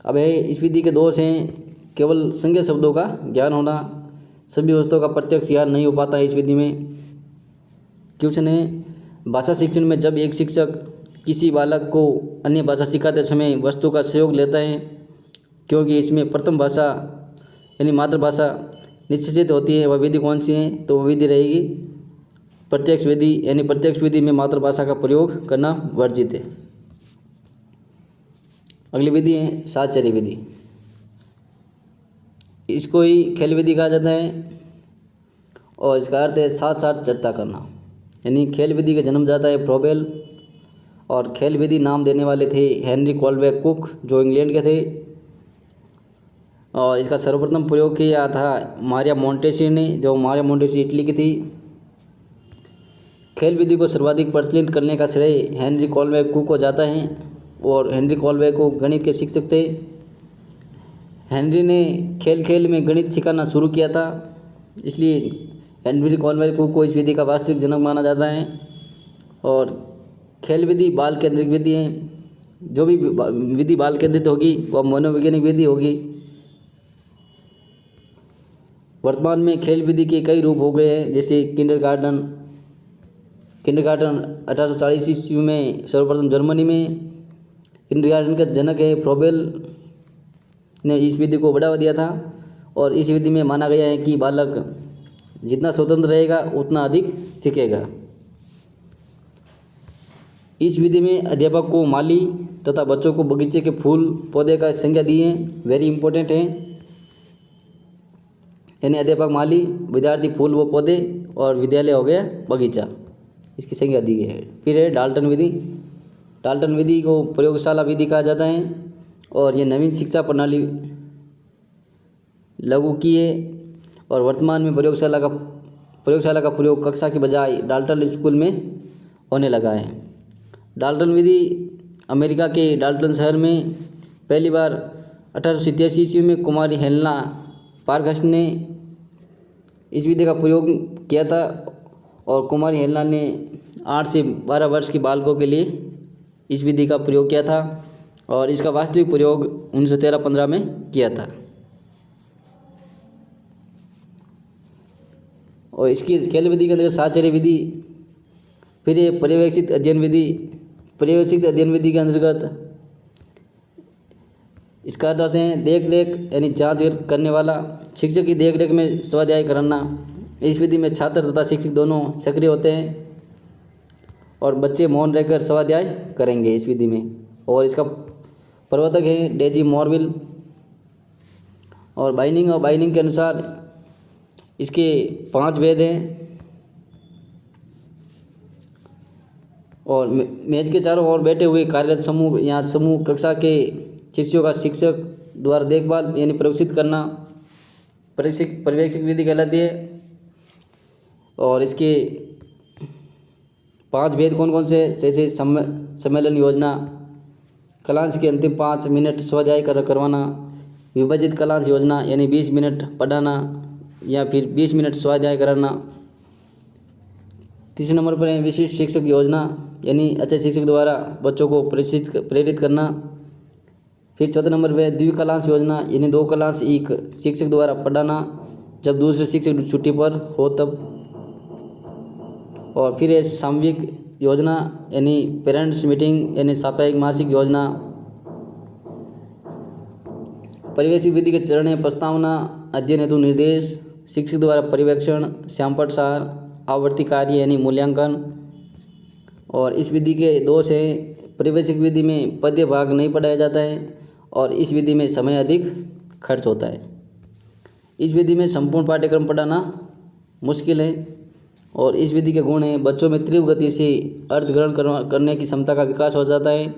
A: अब है इस विधि के दोष हैं: केवल संज्ञा शब्दों का ज्ञान होना, सभी वस्तुओं का प्रत्यक्ष ज्ञान नहीं हो पाता है इस विधि में। क्वेश्चन है, भाषा शिक्षण में जब एक शिक्षक किसी बालक को अन्य भाषा सिखाते समय वस्तु का सहयोग लेता है, क्योंकि इसमें प्रथम भाषा यानी मातृभाषा निश्चित होती है, वह विधि कौन सी है? तो वह विधि रहेगी प्रत्यक्ष विधि। यानी प्रत्यक्ष विधि में मातृभाषा का प्रयोग करना वर्जित है। अगली विधि है साहचर्य विधि। इसको ही खेल विधि कहा जाता है, और इसका अर्थ है साथ साथ चर्चा करना। यानी खेल विधि का जन्म जाता है फ्रोबेल, और खेल विधि नाम देने वाले थे हेनरी कोलब्रुक कुक, जो इंग्लैंड के थे, और इसका सर्वप्रथम प्रयोग किया था मारिया मोंटेसी ने, जो मारिया मोंटेसी इटली की थी। खेल विधि को सर्वाधिक प्रचलित करने का श्रेय हेनरी कोलब्रुक कुक को जाता है, और हेनरी कोलब्रुक को गणित के शिक्षक थे। हेनरी ने खेल में गणित सिखाना शुरू किया था, इसलिए हेनरी कोलब्रुक कुक को इस विधि का वास्तविक जनक माना जाता है। और खेल विधि बाल केंद्रित विधि है। जो भी विधि बाल केंद्रित होगी वह मनोवैज्ञानिक विधि होगी। वर्तमान में खेल विधि के कई रूप हो गए हैं, जैसे किंडरगार्टन 1840 ईस्वी में सर्वप्रथम जर्मनी में किंडरगार्टन का जनक है फ्रोबेल ने इस विधि को बढ़ावा दिया था, और इस विधि में माना गया है कि बालक जितना स्वतंत्र रहेगा उतना अधिक सीखेगा। इस विधि में अध्यापक को माली तथा बच्चों को बगीचे के फूल पौधे का संज्ञा दी है, वेरी इंपॉर्टेंट है। यानी अध्यापक माली, विद्यार्थी फूल व पौधे, और विद्यालय हो गया बगीचा, इसकी संज्ञा दी गई है। फिर है डाल्टन विधि। डाल्टन विधि को प्रयोगशाला विधि कहा जाता है, और ये नवीन शिक्षा प्रणाली लागू की है, और वर्तमान में प्रयोगशाला का प्रयोग कक्षा की बजाय डाल्टन स्कूल में होने लगा है। डाल्टन विधि अमेरिका के डाल्टन शहर में पहली बार 1887 ईस्वी में कुमारी हेलेना पार्कहर्स्ट ने इस विधि का प्रयोग किया था, और कुमारी हेलेना ने 8 से 12 वर्ष के बालकों के लिए इस विधि का प्रयोग किया था, और इसका वास्तविक प्रयोग 1913-15 में किया था। और इसकी खेल विधि के अंदर साहचर्य विधि। फिर ये पर्यवेक्षित अध्ययन विधि। पर्यवेक्षित अध्ययन विधि के अंतर्गत इसका अर्थ आते हैं देख रेख यानी जांच करने वाला। शिक्षक की देख रेख में स्वाध्याय कराना। इस विधि में छात्र तथा शिक्षक दोनों सक्रिय होते हैं और बच्चे मौन रहकर स्वाध्याय करेंगे इस विधि में। और इसका प्रवर्तक है डेजी मॉरविल। और बाइनिंग के अनुसार इसके 5 भेद हैं। और मेज के चारों ओर बैठे हुए कार्यरत समूह या समूह कक्षा के शिष्यों का शिक्षक द्वारा देखभाल यानी प्रशिक्षित करना पर्यवेक्षक विधि कहलाती है। और इसके 5 भेद कौन कौन से, जैसे सम्मेलन योजना, क्लास के अंतिम 5 मिनट स्वाध्याय करवाना, विभाजित क्लास योजना यानी 20 मिनट पढ़ाना या फिर 20 मिनट स्वाध्याय कराना। तीसरे नंबर पर है विशिष्ट शिक्षक योजना यानी अच्छे शिक्षक द्वारा बच्चों को प्रेरित करना। फिर चौथे नंबर पर द्विक्लास योजना यानी 2 क्लास एक शिक्षक द्वारा पढ़ाना जब दूसरे शिक्षक छुट्टी पर हो तब। और फिर है सामयिक योजना यानी पेरेंट्स मीटिंग यानी साप्ताहिक मासिक योजना। पर्यवेक्षक विधि के चरण है प्रस्तावना, अध्ययन हेतु निर्देश, शिक्षक द्वारा पर्यवेक्षण, श्यामपट सार, आवर्ती कार्य यानी मूल्यांकन। और इस विधि के दोष हैं पर्यवेक्षक विधि में पद्य भाग नहीं पढ़ाया जाता है और इस विधि में समय अधिक खर्च होता है। इस विधि में संपूर्ण पाठ्यक्रम पढ़ाना मुश्किल है। और इस विधि के गुण हैं बच्चों में तीव्र गति से अर्थ ग्रहण करने की क्षमता का विकास हो जाता है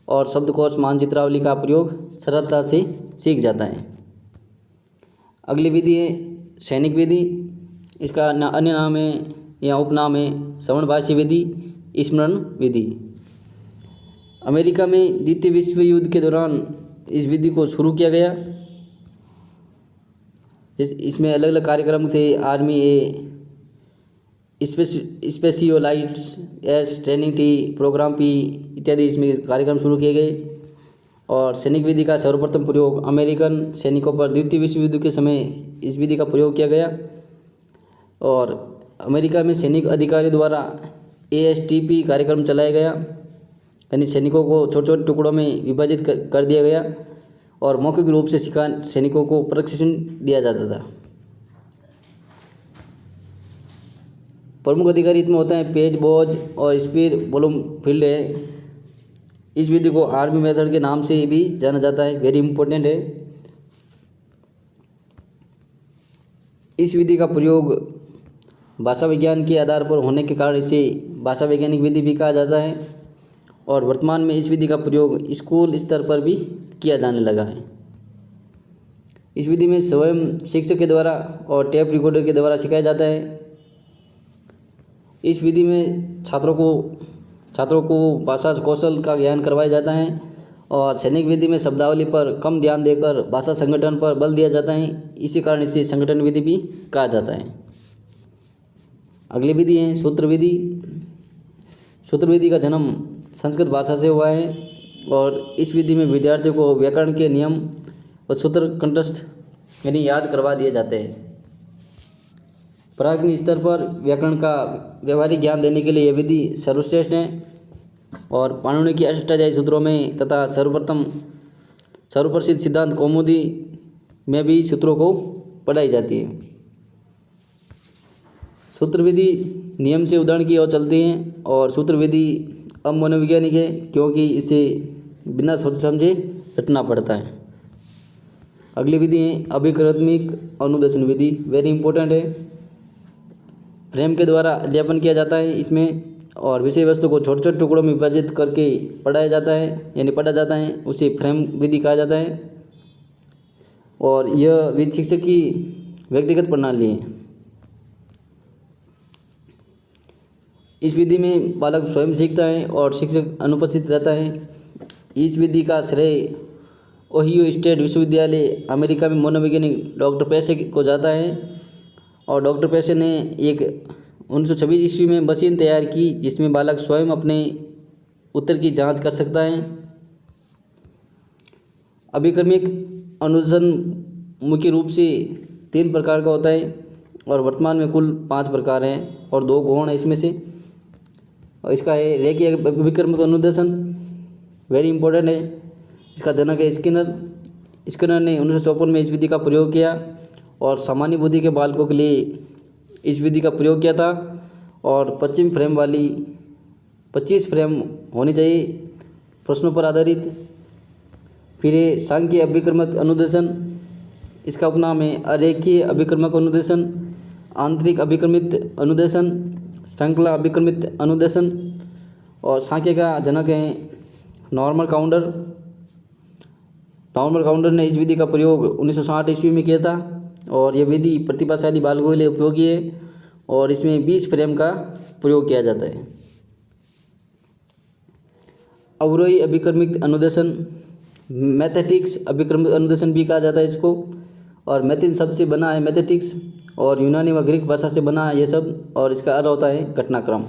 A: और शब्दकोश मानचित्रावली का प्रयोग सरलता से सीख जाता है। अगली विधि है सैनिक विधि। इसका अन्य नाम है या उपनाम है श्रवणभाषी विधि, स्मरण विधि। अमेरिका में द्वितीय विश्व युद्ध के दौरान इस विधि को शुरू किया गया। इसमें अलग अलग कार्यक्रम थे, army A, specialists S, training T, programme P इत्यादि इसमें कार्यक्रम शुरू किए गए। और सैनिक विधि का सर्वप्रथम प्रयोग अमेरिकन सैनिकों पर द्वितीय विश्व युद्ध के समय इस विधि का प्रयोग किया गया। और अमेरिका में सैनिक अधिकारियों द्वारा ASTP कार्यक्रम चलाया गया यानी सैनिकों को छोटे छोटे टुकड़ों में विभाजित कर दिया गया और मौखिक रूप से सैनिकों को प्रशिक्षण दिया जाता था। प्रमुख अधिकारी इसमें होते हैं पेज बोज और स्पीर ब्लूमफील्ड है। इस विधि को आर्मी मेथड के नाम से भी जाना जाता है, वेरी इंपॉर्टेंट है। इस विधि का प्रयोग भाषा विज्ञान के आधार पर होने के कारण इसे भाषा वैज्ञानिक विधि भी कहा जाता है। और वर्तमान में इस विधि का प्रयोग स्कूल स्तर पर भी किया जाने लगा है। इस विधि में स्वयं शिक्षक के द्वारा और टेप रिकॉर्डर के द्वारा सिखाया जाता है। इस विधि में छात्रों को भाषा कौशल का ज्ञान करवाया जाता है और सैनिक विधि में शब्दावली पर कम ध्यान देकर भाषा संगठन पर बल दिया जाता है। इसी कारण इसे संगठन विधि भी कहा जाता है। अगली विधि है सूत्र विधि। सूत्र विधि का जन्म संस्कृत भाषा से हुआ है और इस विधि में विद्यार्थियों को व्याकरण के नियम और सूत्र कंठस्थ यानी याद करवा दिए जाते हैं। प्राथमिक स्तर पर व्याकरण का व्यवहारिक ज्ञान देने के लिए यह विधि सर्वश्रेष्ठ है। और पाणिनि की अष्टाध्यायी सूत्रों में तथा सर्वप्रसिद्ध सिद्धांत कौमुदी में भी सूत्रों को पढ़ाई जाती है। सूत्र विधि नियम से उदाहरण की ओर चलती है और सूत्र विधि अमनोवैज्ञानिक है क्योंकि इसे बिना सोच समझे रटना पड़ता है। अगली विधि है अभिक्रमिक अनुदेशन विधि, वेरी इंपॉर्टेंट है। फ्रेम के द्वारा अध्यापन किया जाता है इसमें और विषय वस्तु को छोटे छोटे टुकड़ों में विभाजित करके पढ़ा जाता है, उसे फ्रेम विधि कहा जाता है। और यह विधि शिक्षक की व्यक्तिगत प्रणाली है। इस विधि में बालक स्वयं सीखता है और शिक्षक अनुपस्थित रहता है। इस विधि का श्रेय ओहियो स्टेट विश्वविद्यालय अमेरिका में मनोवैज्ञानिक डॉक्टर पेसे को जाता है। और डॉक्टर पेसे ने एक 1926 ईस्वी में मशीन तैयार की जिसमें बालक स्वयं अपने उत्तर की जांच कर सकता है। अभिक्रमिक अनुदेशन मुख्य रूप से 3 प्रकार का होता है और वर्तमान में कुल 5 प्रकार हैं और 2 गौण है इसमें से। और इसका है रेखीय अभिक्रमिक अनुदेशन, वेरी इंपॉर्टेंट है। इसका जनक है स्किनर। स्किनर ने 1954 में इस विधि का प्रयोग किया और सामान्य बुद्धि के बालकों के लिए इस विधि का प्रयोग किया था। और 25 फ्रेम वाली 25 फ्रेम होनी चाहिए प्रश्नों पर आधारित। फिर ये सांख्यिकीय अभिक्रमित अनुदेशन, इसका उपनाम है अरेखीय अभिक्रमक अनुदेशन, आंतरिक अभिक्रमित अनुदेशन, श्रृंखला अभिक्रमित अनुदेशन। और सांख्य का जनक है नॉर्मन काउंडर। नॉर्मन काउंडर ने इस विधि का प्रयोग 1960 ईस्वी में किया था और यह विधि प्रतिभाशाली बालकों के लिए उपयोगी है और इसमें 20 फ्रेम का प्रयोग किया जाता है। अवरोही अभिक्रमित अनुदेशन, मैथेटिक्स अभिक्रमित अनुदेशन भी कहा जाता है इसको। और मैथिन शब्द से बना है मैथेटिक्स और यूनानी व ग्रीक भाषा से बना है ये सब, और इसका अर्थ होता है घटनाक्रम।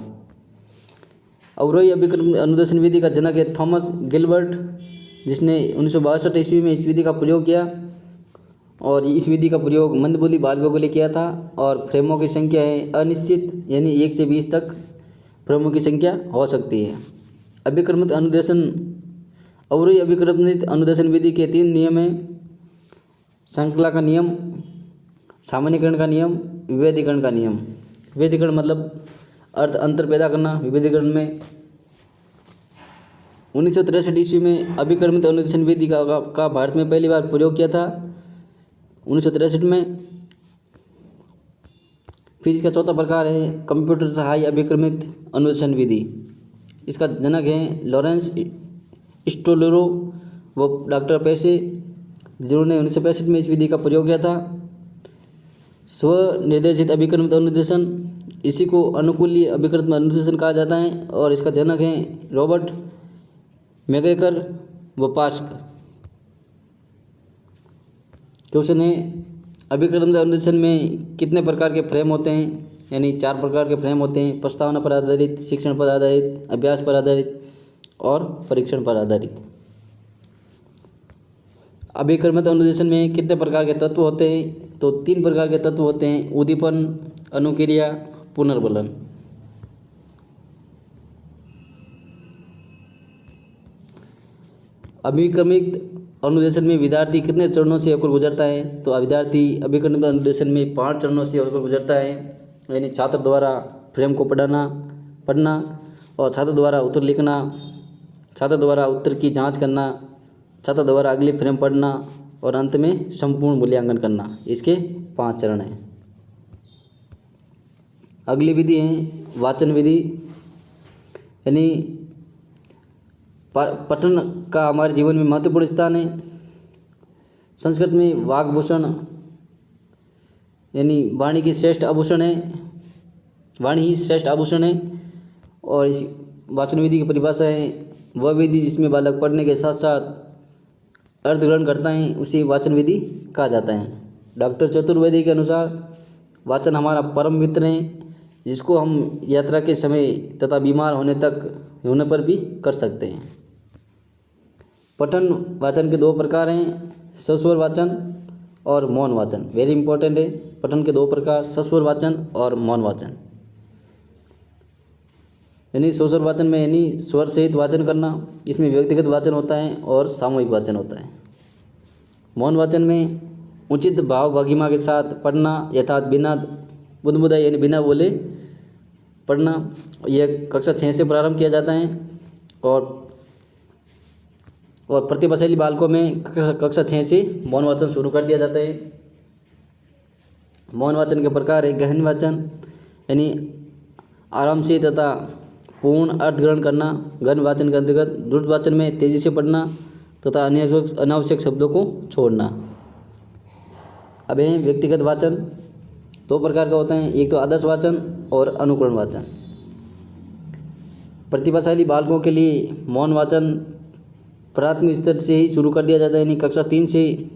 A: अवरोही अभिक्रमित अनुदेशन विधि का जनक है थॉमस गिलबर्ट, जिसने 1962 ईस्वी में इस विधि का प्रयोग किया और इस विधि का प्रयोग मंदबुद्धि बालकों के लिए किया था। और फ्रेमों की संख्या है अनिश्चित, यानी 1 से 20 तक फ्रेमों की संख्या हो सकती है। अभिक्रमित अनुदेशन, अवरोही अभिक्रमित अनुदेशन विधि के 3 नियम हैं। श्रृंखला का नियम, सामान्यीकरण का नियम, विभेदीकरण का नियम। विभेदीकरण मतलब अर्थ अंतर पैदा करना। विभेदीकरण में 1963 ईस्वी में अभिक्रमित अनुदेशन विधि का भारत में पहली बार प्रयोग किया था 1963 में। फिर इसका चौथा प्रकार है कंप्यूटर सहाय अभिक्रमित अनुदेशन विधि। इसका जनक है लॉरेंस स्टोलेरो व डॉक्टर पेसे, जिन्होंने 1965 में इस विधि का प्रयोग किया था। स्व निर्देशित अभिक्रमित अनुदेशन, इसी को अनुकूलीय अभिक्रमित अनुदेशन कहा जाता है और इसका जनक है रॉबर्ट मैग्रेकर व पास्कर। क्वेश्चन है अभिक्रमित अनुदेशन में कितने प्रकार के फ्रेम होते हैं, यानी 4 प्रकार के फ्रेम होते हैं। प्रस्तावना पर आधारित, शिक्षण पर आधारित, अभ्यास पर आधारित और परीक्षण पर आधारित। अभिक्रमित अनुदेशन में कितने प्रकार के तत्व होते हैं, तो 3 प्रकार के तत्व होते हैं, उद्दीपन, अनुक्रिया, पुनर्बलन। अभिक्रमित अनुदेशन में विद्यार्थी कितने चरणों से होकर गुजरता है, तो विद्यार्थी अभिक्रमित अनुदेशन में 5 चरणों से होकर गुजरता है। यानी छात्र द्वारा फ्रेम को पढ़ना और छात्र द्वारा उत्तर लिखना, छात्र द्वारा उत्तर की जांच करना, छात्र द्वारा अगली फ्रेम पढ़ना और अंत में संपूर्ण मूल्यांकन करना। इसके 5 चरण हैं। अगली विधि है वाचन विधि, यानी पठन का हमारे जीवन में महत्वपूर्ण स्थान है। संस्कृत में वाग्भूषण यानी वाणी की श्रेष्ठ आभूषण है, वाणी ही श्रेष्ठ आभूषण है। और इस वाचन विधि की परिभाषा है वह विधि जिसमें बालक पढ़ने के साथ साथ अर्थ ग्रहण करता है, उसे वाचन विधि कहा जाता है। डॉक्टर चतुर्वेदी के अनुसार वाचन हमारा परम मित्र है, जिसको हम यात्रा के समय तथा बीमार होने पर भी कर सकते हैं। पठन वाचन के 2 प्रकार हैं, सस्वर वाचन और मौन वाचन। वेरी इंपॉर्टेंट है। पठन के 2 प्रकार, सस्वर वाचन और मौन वाचन। यानी सस्वर वाचन में यानी स्वर सहित वाचन करना, इसमें व्यक्तिगत वाचन होता है और सामूहिक वाचन होता है। मौन वाचन में उचित भाव भंगिमा के साथ पढ़ना, यथात बिना बुदबुदाए यानी बिना बोले पढ़ना। यह कक्षा 6 से प्रारंभ किया जाता है और प्रतिभाशाली बालकों में कक्षा 6 से मौन वाचन शुरू कर दिया जाता है। मौन वाचन के प्रकार है गहन वाचन, यानी आराम से तथा पूर्ण अर्थ ग्रहण करना। गहन वाचन के अंतर्गत द्रुत वाचन में तेजी से पढ़ना तथा अनावश्यक शब्दों को छोड़ना। अब है व्यक्तिगत वाचन। 2 प्रकार का होता है, एक तो आदर्श वाचन और अनुकरण वाचन। प्रतिभाशाली बालकों के लिए मौन वाचन प्राथमिक स्तर से ही शुरू कर दिया जाता है, यानी कक्षा 3 से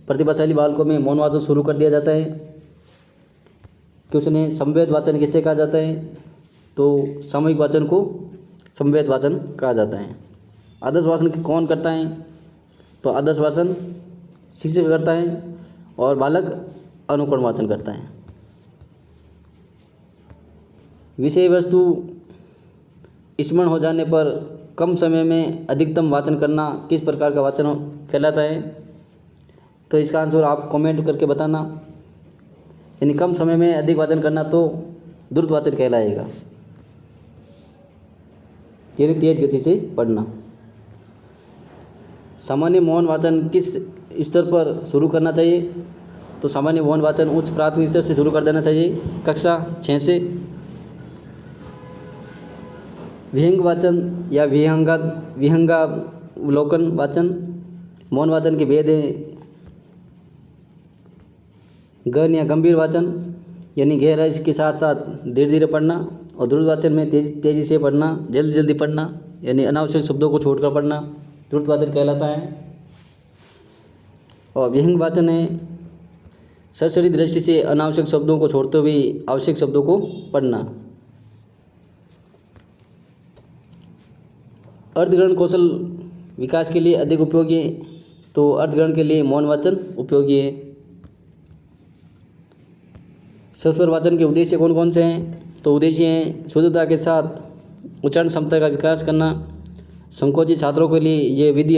A: प्रतिभाशाली बालकों में मौन वाचन शुरू कर दिया जाता है। क्वेश्चन है संवेद वाचन किसे कहा जाता है, तो सामूहिक वाचन को संवेद वाचन कहा जाता है। आदर्श वाचन कौन करता है, तो आदर्श वाचन शिक्षक करता है और बालक अनुकरण वाचन करता है। विषय वस्तु स्मरण हो जाने पर कम समय में अधिकतम वाचन करना किस प्रकार का वाचन कहलाता है? तो इसका आंसर आप कमेंट करके बताना। यानी कम समय में अधिक वाचन करना तो द्रुत वाचन कहलाएगा, यानी तेज गति से पढ़ना। सामान्य मौन वाचन किस स्तर पर शुरू करना चाहिए? तो सामान्य मौन वाचन उच्च प्राथमिक स्तर से शुरू कर देना चाहिए, कक्षा 6 से। विहंग वाचन या विहंगावलोकन वाचन, मौन वाचन के भेद हैं गहन या गंभीर वाचन, यानी गहराई के साथ साथ धीरे धीरे पढ़ना, और द्रुत वाचन में तेजी से पढ़ना, जल्दी जल्दी पढ़ना, यानी अनावश्यक शब्दों को छोड़कर पढ़ना द्रुत वाचन कहलाता है। और विहंग वाचन है सरसरी दृष्टि से अनावश्यक शब्दों को छोड़ते हुए आवश्यक शब्दों को पढ़ना। अर्थग्रहण कौशल विकास के लिए अधिक उपयोगी है, तो अर्थग्रहण के लिए मौन वाचन उपयोगी है। सस्वर वाचन के उद्देश्य कौन कौन से हैं? तो उद्देश्य हैं शुद्धता के साथ उच्चारण क्षमता का विकास करना। संकोची छात्रों के लिए ये विधि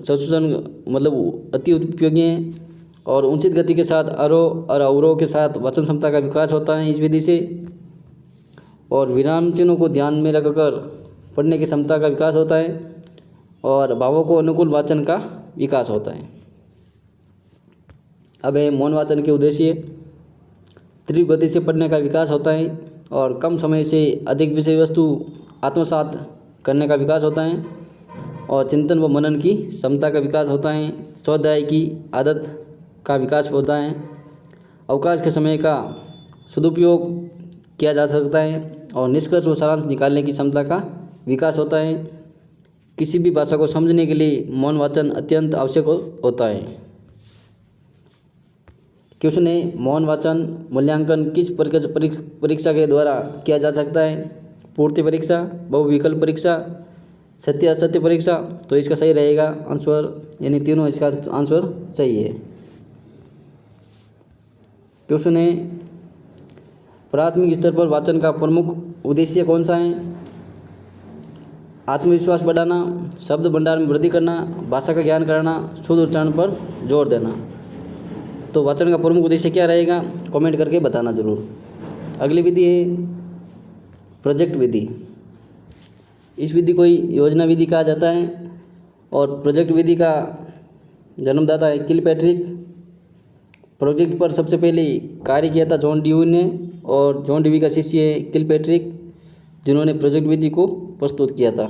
A: सशोषण मतलब अति उपयोगी है। और उचित गति के साथ आरोह और अवरोह के साथ वचन क्षमता का विकास होता है इस विधि से। और विराम चिन्हों को ध्यान में रखकर पढ़ने की क्षमता का विकास होता है, और भावों को अनुकूल वाचन का विकास होता है। अब है मौन वाचन के उद्देश्य। तीव्र गति से पढ़ने का विकास होता है, और कम समय से अधिक विषय वस्तु आत्मसात करने का विकास होता है, और चिंतन व मनन की क्षमता का विकास होता है। स्वाध्याय की आदत का विकास होता है। अवकाश के समय का सदुपयोग किया जा सकता है, और निष्कर्ष व सारांश निकालने की क्षमता का विकास होता है। किसी भी भाषा को समझने के लिए मौन वाचन अत्यंत आवश्यक होता है। क्वेश्चन है, मौन वाचन मूल्यांकन किस परीक्षा के द्वारा किया जा सकता है? पूर्ति परीक्षा, बहुविकल्प परीक्षा, सत्य असत्य परीक्षा। तो इसका सही रहेगा आंसर, यानी तीनों इसका आंसर सही है। क्वेश्चन है, प्राथमिक स्तर पर वाचन का प्रमुख उद्देश्य कौन सा है? आत्मविश्वास बढ़ाना, शब्द भंडार में वृद्धि करना, भाषा का ज्ञान कराना, शुद्ध उच्चारण पर जोर देना। तो वाचन का प्रमुख उद्देश्य क्या रहेगा? कमेंट करके बताना जरूर। अगली विधि है प्रोजेक्ट विधि। इस विधि को योजना विधि कहा जाता है, और प्रोजेक्ट विधि का जन्मदाता है किलपैट्रिक। प्रोजेक्ट पर सबसे पहले कार्य किया था जॉन ड्यूई ने, और जॉन ड्यूई का शिष्य है किलपैट्रिक, जिन्होंने प्रोजेक्ट विधि को प्रस्तुत किया था।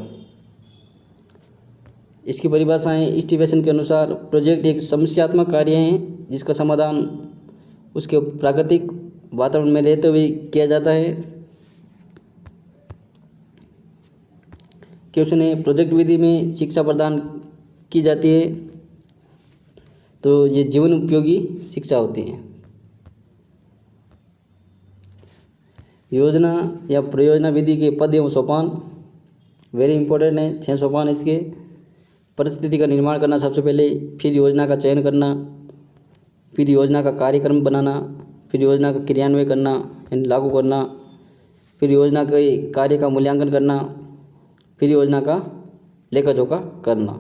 A: इसकी परिभाषाएं स्टीवेंसन के अनुसार प्रोजेक्ट एक समस्यात्मक कार्य है जिसका समाधान उसके प्राकृतिक वातावरण में रहते हुए किया जाता है। क्वेश्चन है, प्रोजेक्ट विधि में शिक्षा प्रदान की जाती है, तो ये जीवन उपयोगी शिक्षा होती है। योजना या प्रयोजना विधि के पद एवं सोपान वेरी इंपॉर्टेंट है। 6 सोपान इसके। परिस्थिति का निर्माण करना सबसे पहले, फिर योजना का चयन करना, फिर योजना का कार्यक्रम बनाना, फिर योजना का क्रियान्वयन करना यानी लागू करना, फिर योजना के कार्य का मूल्यांकन करना, फिर योजना का लेखा जोखा करना।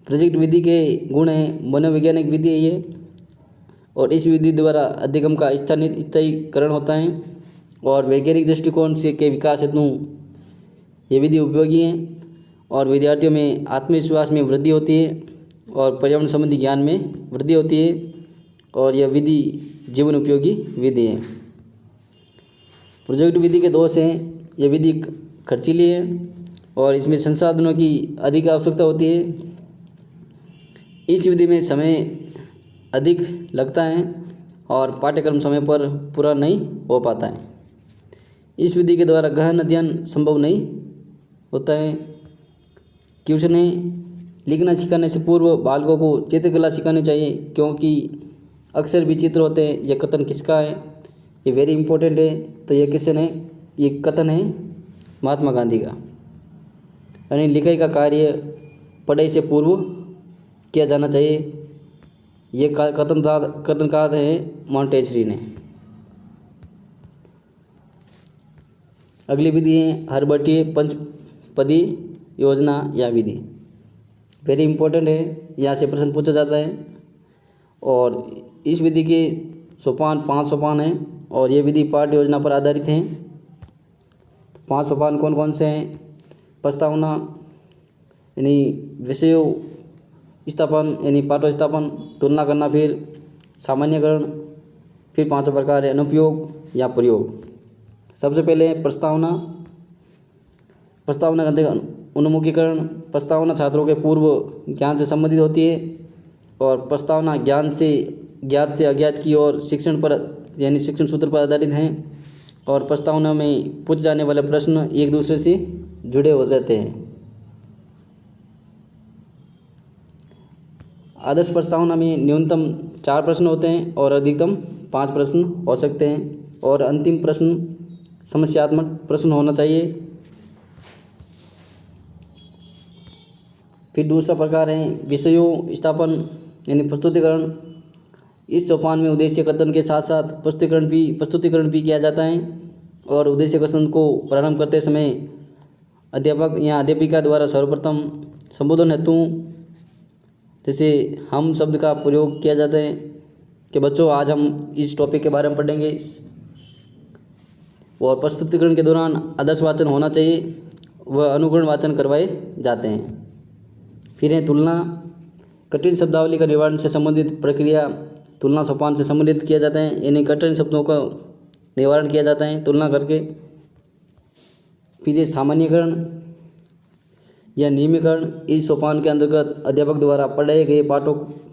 A: प्रोजेक्ट विधि के गुण हैं, मनोवैज्ञानिक विधि है ये, और इस विधि द्वारा अधिगम का स्थायीकरण होता है, और वैज्ञानिक दृष्टिकोण से के विकास हेतु ये विधि उपयोगी है, और विद्यार्थियों में आत्मविश्वास में वृद्धि होती है, और पर्यावरण संबंधी ज्ञान में वृद्धि होती है, और यह विधि जीवन उपयोगी विधि है। प्रोजेक्ट विधि के दोष हैं, यह विधि खर्चीली है, और इसमें संसाधनों की अधिक आवश्यकता होती है। इस विधि में समय अधिक लगता है, और पाठ्यक्रम समय पर पूरा नहीं हो पाता है। इस विधि के द्वारा गहन अध्ययन संभव नहीं होता है। क्वेश्चन है, लिखना सिखाने से पूर्व बालकों को चित्रकला सिखानी चाहिए, क्योंकि अक्सर विचित्र होते हैं। यह कथन किसका है? ये वेरी इंपॉर्टेंट है। तो यह क्वेश्चन है, ये कथन है महात्मा गांधी का। यानी लिखाई का कार्य पढ़ाई से पूर्व किया जाना चाहिए। ये कथनकार है मॉन्टेसरी ने। अगली विधि है हरबटीय पंचपदी योजना या विधि। वेरी इंपॉर्टेंट है, यहाँ से प्रश्न पूछा जाता है। और इस विधि के सोपान 5 सोपान हैं और ये विधि पाठ योजना पर आधारित है। 5 सोपान कौन कौन से हैं? प्रस्तावना यानी विषयों स्थापन यानी पाठों स्थापन, तुलना करना, फिर सामान्यकरण, फिर 5 प्रकार है अनुपयोग या प्रयोग। सबसे पहले प्रस्तावना। प्रस्तावना करते उन्मुखीकरण। प्रस्तावना छात्रों के पूर्व ज्ञान से संबंधित होती है और प्रस्तावना ज्ञात से अज्ञात की ओर शिक्षण पर यानी शिक्षण सूत्र पर आधारित हैं और प्रस्तावना में पूछे जाने वाले प्रश्न एक दूसरे से जुड़े हो रहते हैं। आदर्श प्रस्तावना में न्यूनतम 4 प्रश्न होते हैं और अधिकतम 5 प्रश्न हो सकते हैं और अंतिम प्रश्न समस्यात्मक प्रश्न होना चाहिए। फिर दूसरा प्रकार है विषयों स्थापन यानी प्रस्तुतिकरण। इस सोपान में उद्देश्य कथन के साथ साथ प्रस्तुतिकरण भी किया जाता है और उद्देश्य कथन को प्रारंभ करते समय अध्यापक या अध्यापिका द्वारा सर्वप्रथम संबोधन हेतु जैसे हम शब्द का प्रयोग किया जाता है कि बच्चों आज हम इस टॉपिक के बारे में पढ़ेंगे। और प्रस्तुतिकरण के दौरान आदर्श वाचन होना चाहिए व अनुकरण वाचन करवाए जाते हैं। फिर है तुलना। कठिन शब्दावली का निवारण से संबंधित प्रक्रिया तुलना सोपान से संबंधित किया जाता है, यानी कठिन शब्दों का निवारण किया जाता है तुलना करके। फिर ये सामान्यकरण या नियमीकरण। इस सोपान के अंतर्गत अध्यापक द्वारा पढ़ाए गए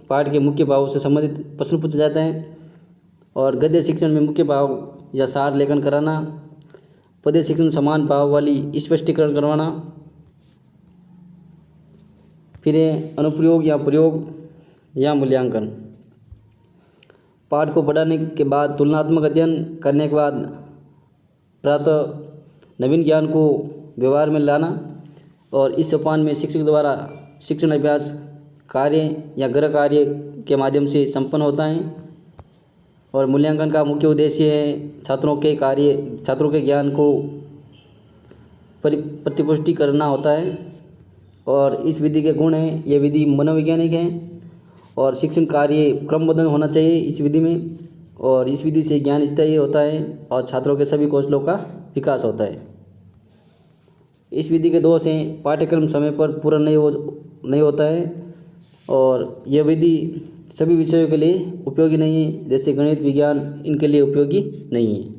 A: पाठ के मुख्य भावों से संबंधित प्रश्न पूछे जाते हैं और गद्य शिक्षण में मुख्य भाव या सार लेखन कराना, पद्य शिक्षण समान भाव वाली स्पष्टीकरण करवाना। फिर है अनुप्रयोग या प्रयोग या मूल्यांकन। पाठ को पढ़ाने के बाद तुलनात्मक अध्ययन करने के बाद प्राप्त नवीन ज्ञान को व्यवहार में लाना और इस सोपान में शिक्षक द्वारा शिक्षण अभ्यास कार्य या गृह कार्य के माध्यम से संपन्न होता है। और मूल्यांकन का मुख्य उद्देश्य है छात्रों के ज्ञान को प्रतिपुष्टि करना होता है। और इस विधि के गुण हैं, यह विधि मनोवैज्ञानिक है और शिक्षण कार्य क्रमबद्ध होना चाहिए इस विधि में। और इस विधि से ज्ञान स्थायी होता है और छात्रों के सभी कौशलों का विकास होता है। इस विधि के दोष हैं, पाठ्यक्रम समय पर पूरा नहीं होता है और यह विधि सभी विषयों के लिए उपयोगी नहीं है, जैसे गणित विज्ञान इनके लिए उपयोगी नहीं है।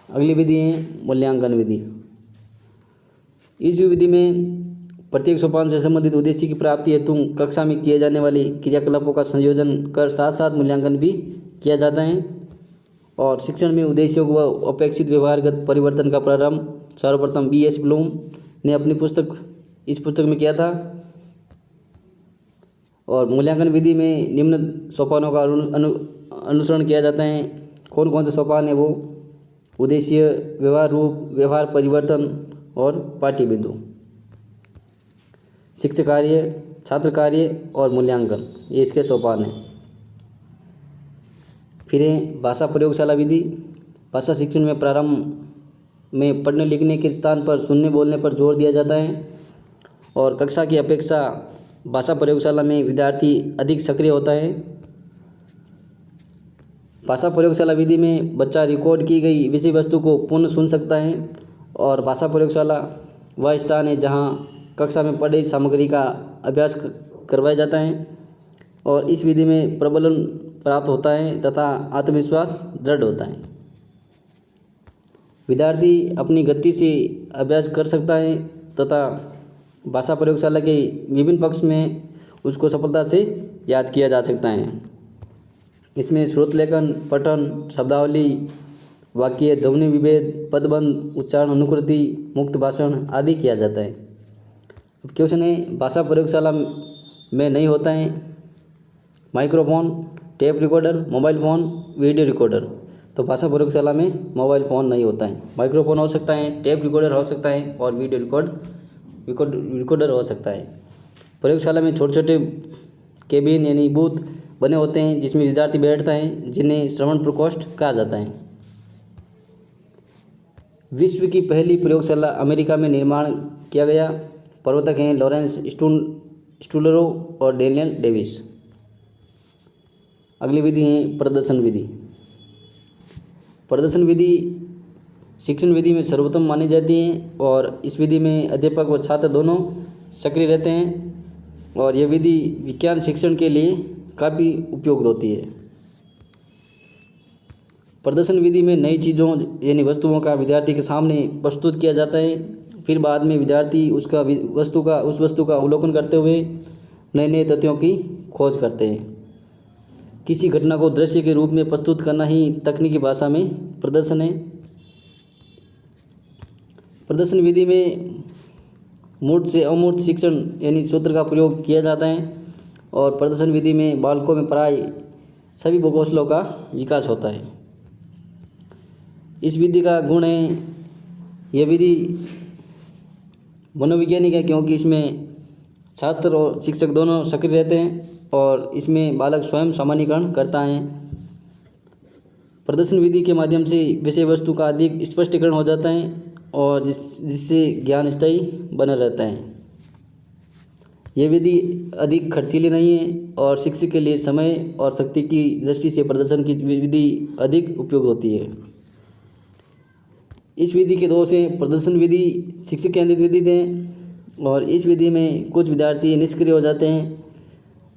A: अगली विधि है मूल्यांकन विधि। इस विधि में प्रत्येक सोपान से संबंधित उद्देश्य की प्राप्ति हेतु कक्षा में किए जाने वाली क्रियाकलापों का संयोजन कर साथ साथ मूल्यांकन भी किया जाता है। और शिक्षण में उद्देश्यों व अपेक्षित व्यवहारगत परिवर्तन का प्रारंभ सर्वप्रथम B.S. ब्लूम ने अपनी इस पुस्तक में किया था। और मूल्यांकन विधि में निम्न सोपानों का अनुसरण किया जाता है। कौन कौन से सोपान है वो? उद्देश्य, व्यवहार रूप, व्यवहार परिवर्तन और पाठ्य बिंदु, शिक्षक कार्य, छात्र कार्य और मूल्यांकन, ये इसके सोपान हैं। फिर है भाषा प्रयोगशाला विधि। भाषा शिक्षण में प्रारंभ में पढ़ने लिखने के स्थान पर सुनने बोलने पर जोर दिया जाता है और कक्षा की अपेक्षा भाषा प्रयोगशाला में विद्यार्थी अधिक सक्रिय होता है। भाषा प्रयोगशाला विधि में बच्चा रिकॉर्ड की गई विषय वस्तु को पुनः सुन सकता है और भाषा प्रयोगशाला वह स्थान है जहां कक्षा में पढ़ी सामग्री का अभ्यास करवाया जाता है और इस विधि में प्रबलन प्राप्त होता है तथा आत्मविश्वास दृढ़ होता है। विद्यार्थी अपनी गति से अभ्यास कर सकता है तथा भाषा प्रयोगशाला के विभिन्न पक्ष में उसको सफलता से याद किया जा सकता है। इसमें श्रोत लेखन, पठन, शब्दावली, वाक्य, ध्वनि विभेद, पदबंध, उच्चारण, अनुकृति, मुक्त भाषण आदि किया जाता है। अब क्वेश्चन है, भाषा प्रयोगशाला में नहीं होता है microphone, tape recorder, mobile phone, video recorder. तो भाषा प्रयोगशाला में मोबाइल फ़ोन नहीं होता है, माइक्रोफोन हो सकता है, टेप रिकॉर्डर हो सकता है और वीडियो रिकॉर्डर हो सकता है। प्रयोगशाला में छोटे छोटे केबिन यानी बूथ बने होते हैं जिसमें विद्यार्थी बैठता है, जिन्हें श्रवण प्रकोष्ठ कहा जाता है। विश्व की पहली प्रयोगशाला अमेरिका में निर्माण किया गया। प्रवर्तक हैं लॉरेंस स्टूलरो और डेनियल डेविस। अगली विधि है प्रदर्शन विधि। प्रदर्शन विधि शिक्षण विधि में सर्वोत्तम मानी जाती है और इस विधि में अध्यापक व छात्र दोनों सक्रिय रहते हैं और यह विधि विज्ञान शिक्षण के लिए काफ़ी उपयुक्त होती है। प्रदर्शन विधि में नई चीज़ों यानी वस्तुओं का विद्यार्थी के सामने प्रस्तुत किया जाता है। फिर बाद में विद्यार्थी उस वस्तु का अवलोकन करते हुए नए नए तथ्यों की खोज करते हैं। किसी घटना को दृश्य के रूप में प्रस्तुत करना ही तकनीकी भाषा में प्रदर्शन है। प्रदर्शन विधि में मूर्त से अमूर्त शिक्षण यानी सूत्र का प्रयोग किया जाता है और प्रदर्शन विधि में बालकों में प्राय सभी कौशलों का विकास होता है। इस विधि का गुण है, यह विधि मनोवैज्ञानिक है क्योंकि इसमें छात्र और शिक्षक दोनों सक्रिय रहते हैं और इसमें बालक स्वयं सामान्यीकरण करता है। प्रदर्शन विधि के माध्यम से विषय वस्तु का अधिक स्पष्टीकरण हो जाता है और जिससे ज्ञान स्थायी बना रहता है। यह विधि अधिक खर्चीली नहीं है और शिक्षक के लिए समय और शक्ति की दृष्टि से प्रदर्शन की विधि अधिक उपयुक्त होती है। इस विधि के दोष हैं, प्रदर्शन विधि शिक्षक केंद्रित विधि है और इस विधि में कुछ विद्यार्थी निष्क्रिय हो जाते हैं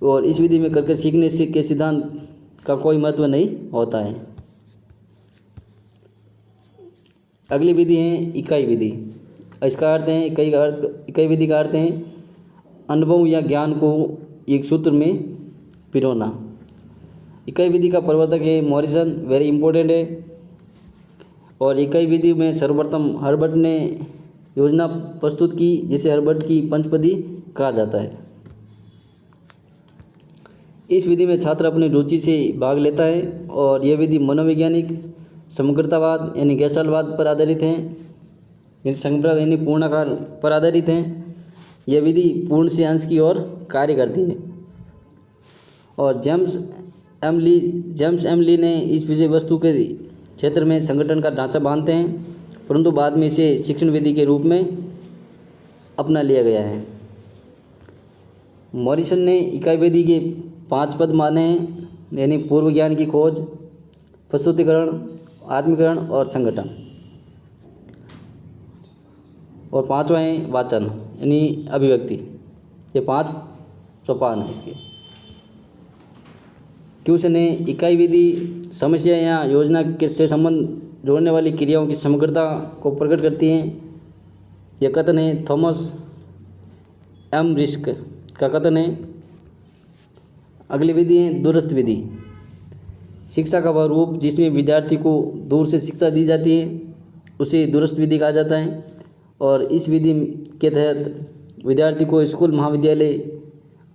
A: और इस विधि में करके सीखने के सिद्धांत का कोई महत्व नहीं होता है। अगली विधि है इकाई विधि। इसका अर्थ है इकाई विधि का अर्थ है अनुभव या ज्ञान को एक सूत्र में पिरोना। इकाई विधि का प्रवर्तक है मॉरिसन, वेरी इंपॉर्टेंट है। और इकाई विधि में सर्वप्रथम हर्बर्ट ने योजना प्रस्तुत की जिसे हर्बर्ट की पंचपदी कहा जाता है। इस विधि में छात्र अपनी रुचि से भाग लेता है और यह विधि मनोवैज्ञानिक समग्रतावाद यानी गैस्टाल्टवाद पर आधारित है, यानी संप्रदाय यानी पूर्णाकार पर आधारित है। यह विधि पूर्ण से अंश की ओर कार्य करती है और जेम्स एम ली ने इस विषय वस्तु के क्षेत्र में संगठन का ढांचा बांधते हैं, परंतु बाद में इसे शिक्षण विधि के रूप में अपना लिया गया है। मॉरिसन ने इकाई विधि के 5 पद माने हैं, यानी पूर्व ज्ञान की खोज, प्रस्तुतिकरण, आत्मीकरण और संगठन। और 5वां है वाचन यानी अभिव्यक्ति। ये 5 सोपान है इसके। क्यूसन ने इकाई विधि समस्या या योजना के से संबंध जोड़ने वाली क्रियाओं की समग्रता को प्रकट करती हैं। यह कथन है थॉमस एम रिस्क का कथन है। अगली विधि है दूरस्थ विधि। शिक्षा का वह रूप जिसमें विद्यार्थी को दूर से शिक्षा दी जाती है उसे दूरस्थ विधि कहा जाता है और इस विधि के तहत विद्यार्थी को स्कूल, महाविद्यालय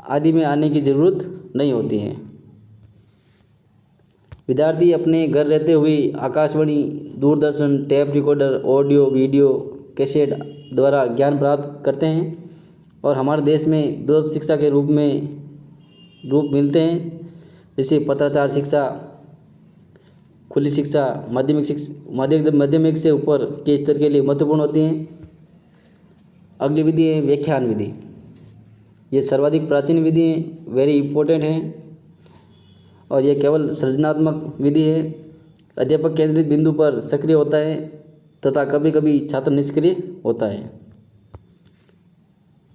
A: आदि में आने की ज़रूरत नहीं होती है। विद्यार्थी अपने घर रहते हुए Akashvani, Doordarshan, tape recorder, audio video cassette द्वारा ज्ञान प्राप्त करते हैं और हमारे देश में दूरस्थ शिक्षा के रूप मिलते हैं, जैसे पत्राचार शिक्षा, खुली शिक्षा, माध्यमिक से ऊपर के स्तर के लिए महत्वपूर्ण होती हैं। अगली विधि है व्याख्यान विधि। ये सर्वाधिक प्राचीन विधि है, वेरी इंपॉर्टेंट है और यह केवल सृजनात्मक विधि है। अध्यापक केंद्रित बिंदु पर सक्रिय होता है तथा कभी कभी छात्र निष्क्रिय होता है।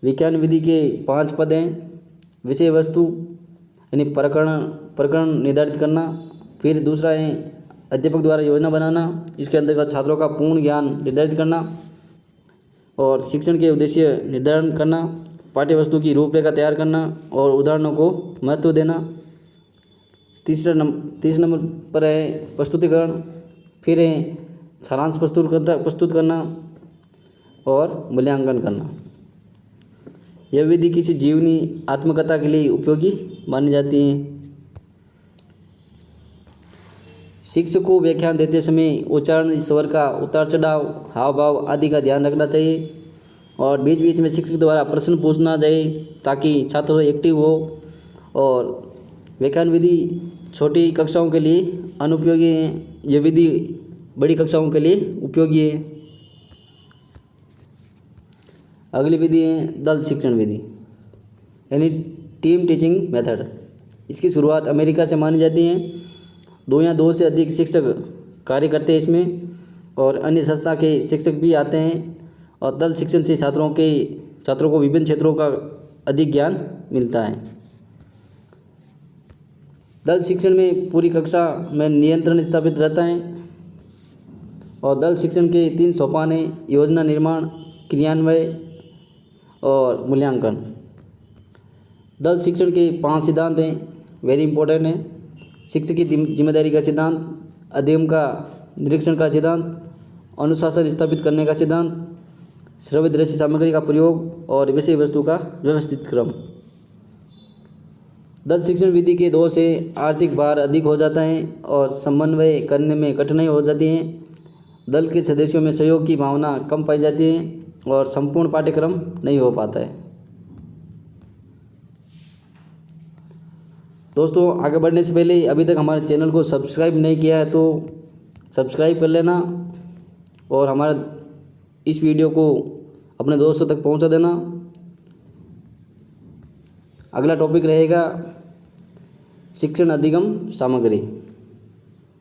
A: व्याख्यान विधि के 5 पद हैं। विषय वस्तु यानी प्रकरण निर्धारित करना। फिर दूसरा है अध्यापक द्वारा योजना बनाना, इसके अंतर्गत छात्रों का पूर्ण ज्ञान निर्धारित करना और शिक्षण के उद्देश्य निर्धारण करना, पाठ्य वस्तु की रूपरेखा तैयार करना और उदाहरणों को महत्व देना। तीसरे नंबर पर है प्रस्तुतिकरण। फिर है सारांश प्रस्तुत करना और मूल्यांकन करना। यह विधि किसी जीवनी आत्मकथा के लिए उपयोगी मानी जाती है। शिक्षक को व्याख्यान देते समय उच्चारण, स्वर का उतार चढ़ाव, हाव भाव आदि का ध्यान रखना चाहिए और बीच बीच में शिक्षक द्वारा प्रश्न पूछना चाहिए ताकि छात्र एक्टिव हो। और व्याख्यान विधि छोटी कक्षाओं के लिए अनुपयोगी है, यह विधि बड़ी कक्षाओं के लिए उपयोगी है। अगली विधि है दल शिक्षण विधि यानी टीम टीचिंग मेथड। इसकी शुरुआत अमेरिका से मानी जाती है। दो या दो से अधिक शिक्षक कार्य करते हैं इसमें और अन्य संस्था के शिक्षक भी आते हैं। और दल शिक्षण से छात्रों को विभिन्न क्षेत्रों का अधिक ज्ञान मिलता है। दल शिक्षण में पूरी कक्षा में नियंत्रण स्थापित रहता है। और दल शिक्षण के 3 सोपान हैं: योजना निर्माण, क्रियान्वयन और मूल्यांकन। दल शिक्षण के 5 सिद्धांत हैं, वेरी इंपॉर्टेंट है। शिक्षक की जिम्मेदारी का सिद्धांत, अध्ययन का निरीक्षण का सिद्धांत, अनुशासन स्थापित करने का सिद्धांत, श्रव्य दृश्य सामग्री का प्रयोग और विषय वस्तु का व्यवस्थित क्रम। दल शिक्षण विधि के दोष से आर्थिक भार अधिक हो जाता है और समन्वय करने में कठिनाई हो जाती है। दल के सदस्यों में सहयोग की भावना कम पाई जाती है और संपूर्ण पाठ्यक्रम नहीं हो पाता है। दोस्तों, आगे बढ़ने से पहले अभी तक हमारे चैनल को सब्सक्राइब नहीं किया है तो सब्सक्राइब कर लेना और हमारे इस वीडियो को अपने दोस्तों तक पहुंचा देना। अगला टॉपिक रहेगा शिक्षण अधिगम सामग्री।